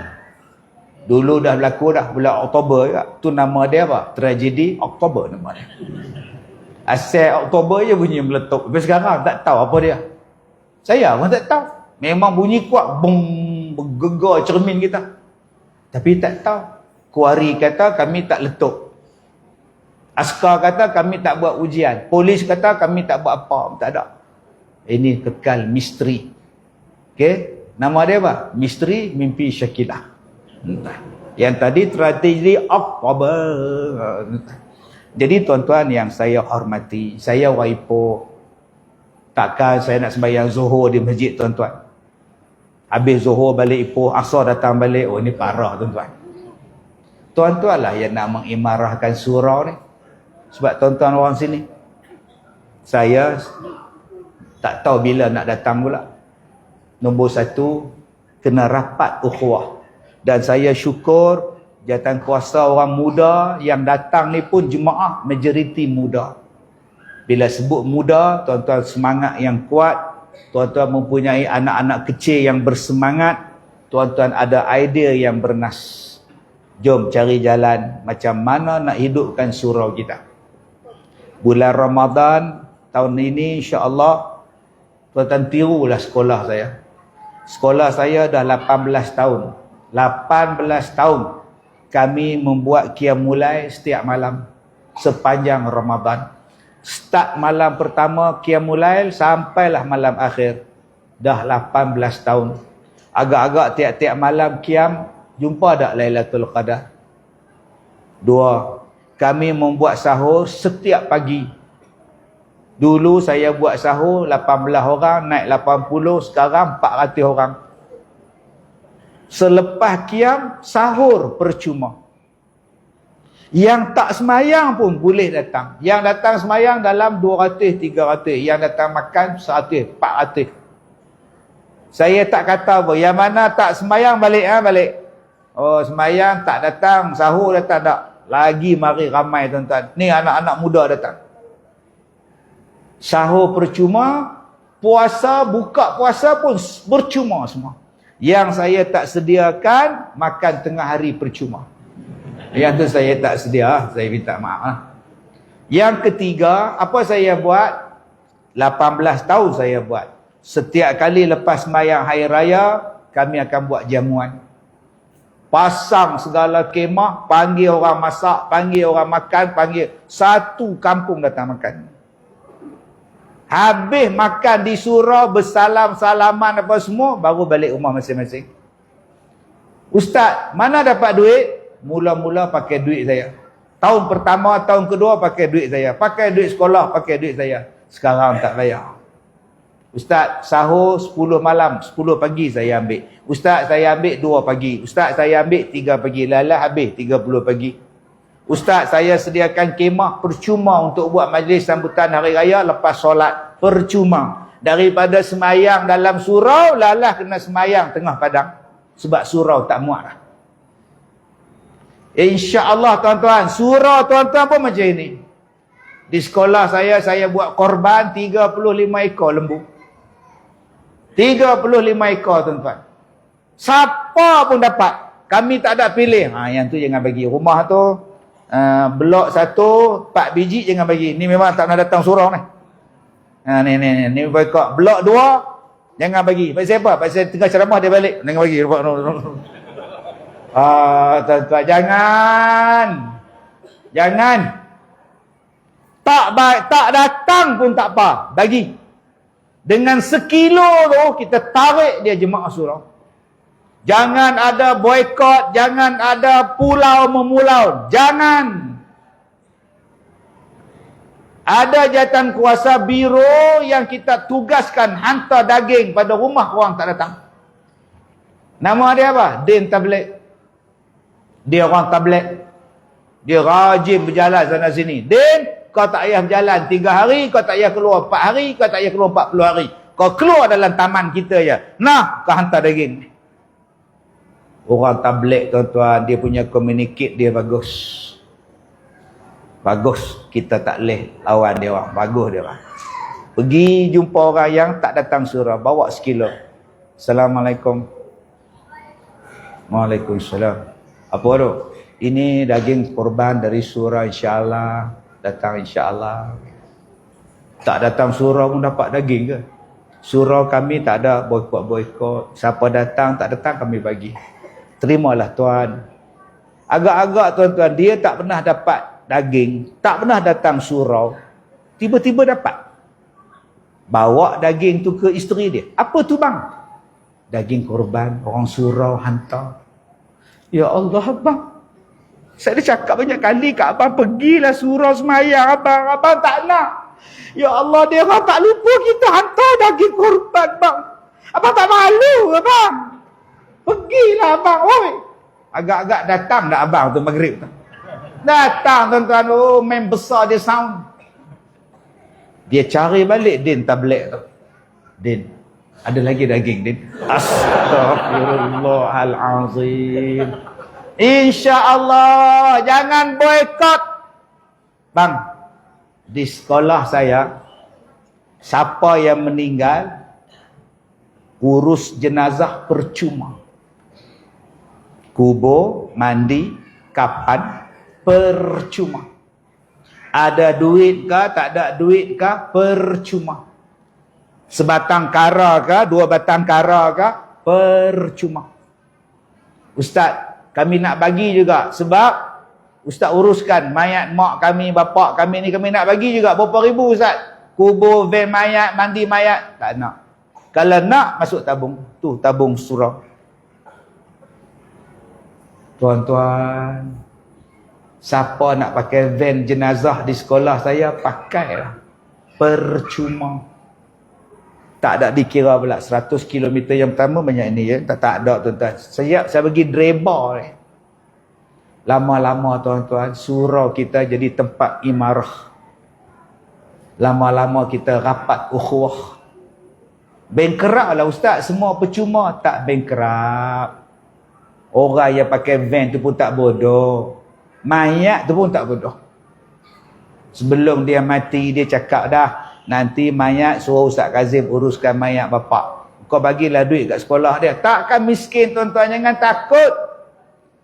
Dulu dah berlaku dah bulan Oktober juga. Tu nama dia apa? Tragedi Oktober nama dia. Asal Oktober je bunyi meletup. Tapi sekarang tak tahu apa dia. Saya pun tak tahu. Memang bunyi kuat. Bung, bergegar cermin kita. Tapi tak tahu. Kuari kata kami tak letup. Askar kata kami tak buat ujian. Polis kata kami tak buat apa. Tak ada. Ini kekal misteri. Okey. Nama dia apa? Misteri Mimpi Syakilah. Yang tadi strategi Oktober. Jadi tuan-tuan yang saya hormati, saya orang Ipoh. Takkan saya nak sembahyang Zuhur di masjid tuan-tuan. Habis Zuhur balik Ipoh, Asar datang balik. Oh ini parah tuan-tuan. Tuan-tuan lah yang nak mengimarahkan surau ni. Sebab tuan-tuan orang sini. Saya tak tahu bila nak datang pula. Nombor 1, kena rapat ukhuwah. Dan saya syukur jawatan kuasa orang muda yang datang ni pun jemaah majoriti muda. Bila sebut muda, tuan-tuan semangat yang kuat, tuan-tuan mempunyai anak-anak kecil yang bersemangat, tuan-tuan ada idea yang bernas. Jom cari jalan macam mana nak hidupkan surau kita. Bulan Ramadan tahun ini insya-Allah, tuan-tuan tirulah sekolah saya. Sekolah saya dah 18 tahun. 18 tahun kami membuat qiyamulai setiap malam sepanjang Ramadan. Start malam pertama qiyamulai sampailah malam akhir. Dah 18 tahun. Agak-agak tiap-tiap malam qiyam jumpa tak Lailatul Qadar? 2. Kami membuat sahur setiap pagi. Dulu saya buat sahur 18 orang, naik 80, sekarang 400 orang. Selepas qiyam, sahur percuma. Yang tak semayang pun boleh datang. Yang datang semayang dalam 200, 300. Yang datang makan 100, 400. Saya tak kata apa. Yang mana tak semayang balik, balik. Oh, semayang tak datang, sahur datang tak. Lagi mari ramai tuan-tuan. Ni anak-anak muda datang. Sahur percuma, puasa, buka puasa pun percuma semua. Yang saya tak sediakan, makan tengah hari percuma. Yang tu saya tak sedia, saya minta maaf. Yang ketiga, apa saya buat? 18 tahun saya buat. Setiap kali lepas sembahyang hari raya, kami akan buat jamuan. Pasang segala kemah, panggil orang masak, panggil orang makan, panggil satu kampung datang makan. Habis makan di surau, bersalam-salaman apa semua, baru balik rumah masing-masing. Ustaz, mana dapat duit? Mula-mula pakai duit saya. Tahun pertama, tahun kedua pakai duit saya. Pakai duit sekolah, pakai duit saya. Sekarang tak bayar. Ustaz, sahur 10 malam, 10 pagi saya ambil. Ustaz, saya ambil 2 pagi. Ustaz, saya ambil 3 pagi. Lalah habis 30 pagi. Ustaz, saya sediakan kemah percuma untuk buat majlis sambutan hari raya lepas solat. Percuma. Daripada semayang dalam surau, lalah kena semayang tengah padang. Sebab surau tak muat dah. InsyaAllah tuan-tuan, surau tuan-tuan pun macam ini. Di sekolah saya buat korban 35 ekor lembu. 35 ekor tuan-tuan. Siapa pun dapat. Kami tak ada pilih. Yang tu jangan bagi. Rumah tu blok 1 4 biji jangan bagi. Ni memang tak nak datang surau ni. Ni boykot. Blok 2 jangan bagi. Pasal apa? Pasal tengah ceramah dia balik. Jangan bagi. Tuan-tuan, jangan. Tak datang pun tak apa. Bagi. Dengan sekilo tu kita tarik dia jemaah surau. Jangan ada boykot, jangan ada pulau memulau. Jangan. Ada jawatan kuasa biro yang kita tugaskan hantar daging pada rumah orang tak datang. Nama dia apa? Din Tabligh. Dia orang tabligh. Dia rajin berjalan sana sini. Din, kau tak payah berjalan 3 hari, kau tak payah keluar 4 hari, kau tak payah keluar 40 hari. Kau keluar dalam taman kita je. Nah, kau hantar daging. Orang tabligh tuan-tuan, dia punya communicate dia bagus. Bagus. Kita tak boleh lawan dia orang. Bagus dia orang. Pergi jumpa orang yang tak datang surau, bawa sekilo. Assalamualaikum. Waalaikumsalam. Apa tu? Ini daging korban dari surau, insya-Allah. Datang insya-Allah. Tak datang surau pun dapat daging ke? Surau kami tak ada boykot-boykot. Siapa datang, tak datang kami bagi. Terimalah tuan. Agak-agak tuan-tuan, dia tak pernah dapat daging, tak pernah datang surau, tiba-tiba dapat. Bawa daging tu ke isteri dia. Apa tu bang? Daging korban, orang surau hantar. Ya Allah abang, saya dah cakap banyak kali kat abang, pergilah surau semayang abang. Abang tak nak. Ya Allah, dia orang tak lupa kita hantar daging korban bang. Abang tak malu abang? Pergilah abang. Oi, agak-agak datang dah abang tu maghrib tu. Datang tuan-tuan. Oh, main besar dia sound. Dia cari balik Din Tabligh tu. Din, ada lagi daging Din? Astaghfirullahalazim. InsyaAllah. Jangan boykot. Bang, di sekolah saya, siapa yang meninggal, urus jenazah percuma. Kubur, mandi, kapan, percuma. Ada duit ke, tak ada duit ke, percuma. Sebatang kara ke, 2 batang kara ke, percuma. Ustaz, kami nak bagi juga. Sebab Ustaz uruskan mayat mak kami, bapak kami ni, kami nak bagi juga. Berapa ribu Ustaz? Kubur, van mayat, mandi mayat. Tak nak. Kalau nak, masuk tabung. Tu tabung surau. Tuan-tuan, siapa nak pakai van jenazah di sekolah saya, pakailah. Percuma. Tak ada dikira pula. 100 km yang pertama banyak ni ya. Tak ada tuan-tuan. Saya bagi driver ni. Lama-lama tuan-tuan, surau kita jadi tempat imarah. Lama-lama kita rapat ukhuwah. Bankrupt lah Ustaz, semua percuma. Tak bankrupt. Orang yang pakai van tu pun tak bodoh. Mayat tu pun tak bodoh. Sebelum dia mati, dia cakap dah, nanti mayat suruh Ustaz Kazim uruskan mayat bapak. Kau bagilah duit kat sekolah dia. Takkan miskin tuan-tuan, jangan takut.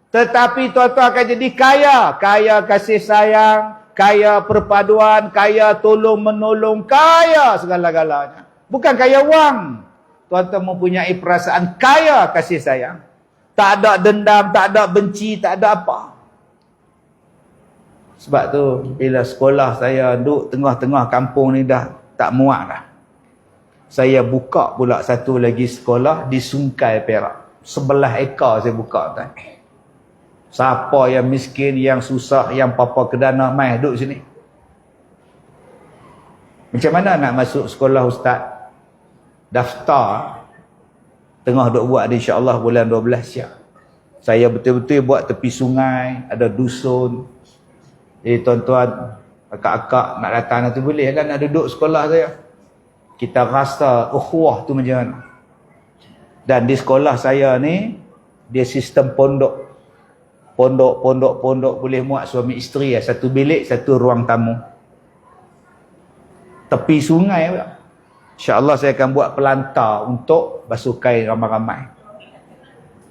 Tetapi tuan-tuan akan jadi kaya. Kaya kasih sayang, kaya perpaduan, kaya tolong-menolong, kaya segala-galanya. Bukan kaya wang. Tuan-tuan mempunyai perasaan kaya kasih sayang. Tak ada dendam, tak ada benci, tak ada apa. Sebab tu, bila sekolah saya duduk tengah-tengah kampung ni dah tak muak dah. Saya buka pula satu lagi sekolah di Sungai Perak. 11 ekar saya buka tuan. Siapa yang miskin, yang susah, yang papa kedana, mai duduk sini. Macam mana nak masuk sekolah Ustaz? Daftar. Tengah duk buat insya-Allah bulan 12 siap. Saya betul-betul buat tepi sungai, ada dusun. Tuan-tuan, akak-akak nak datang nanti boleh lah nak duduk sekolah saya. Kita rasa ukhuwah tu macam mana. Dan di sekolah saya ni, dia sistem pondok. Pondok boleh muat suami isteri ya. Satu bilik, satu ruang tamu. Tepi sungai pula. InsyaAllah saya akan buat pelantar untuk basuh kain ramai-ramai.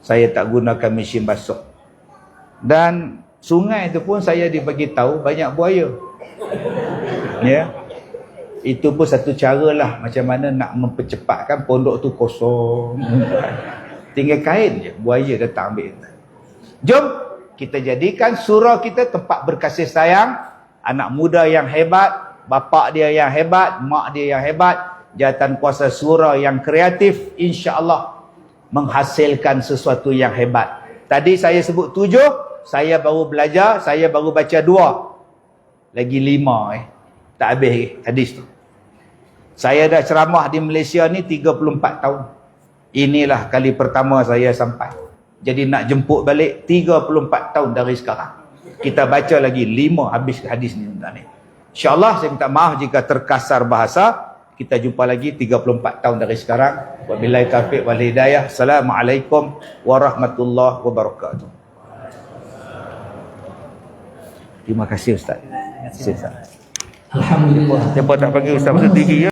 Saya tak gunakan mesin basuh. Dan sungai itu pun saya dibagi tahu banyak buaya. Ya. Itu pun satu cara lah macam mana nak mempercepatkan pondok tu kosong. Tinggal kain je, buaya datang ambil. Jom kita jadikan surau kita tempat berkasih sayang, anak muda yang hebat, bapa dia yang hebat, mak dia yang hebat, jawatan kuasa surau yang kreatif, insya-Allah menghasilkan sesuatu yang hebat. Tadi saya sebut 7, saya baru belajar, saya baru baca 2. Lagi 5 tak habis hadis tu. Saya dah ceramah di Malaysia ni 34 tahun. Inilah kali pertama saya sampai. Jadi nak jemput balik 34 tahun dari sekarang. Kita baca lagi 5 habis hadis ni. InsyaAllah saya minta maaf jika terkasar bahasa. Kita jumpa lagi 34 tahun dari sekarang. Wabillahi taufiq wal hidayah. Assalamualaikum warahmatullahi wabarakatuh. Terima kasih Ustaz. Alhamdulillah. Siapa tak panggil Ustaz Pasal Tinggi ya?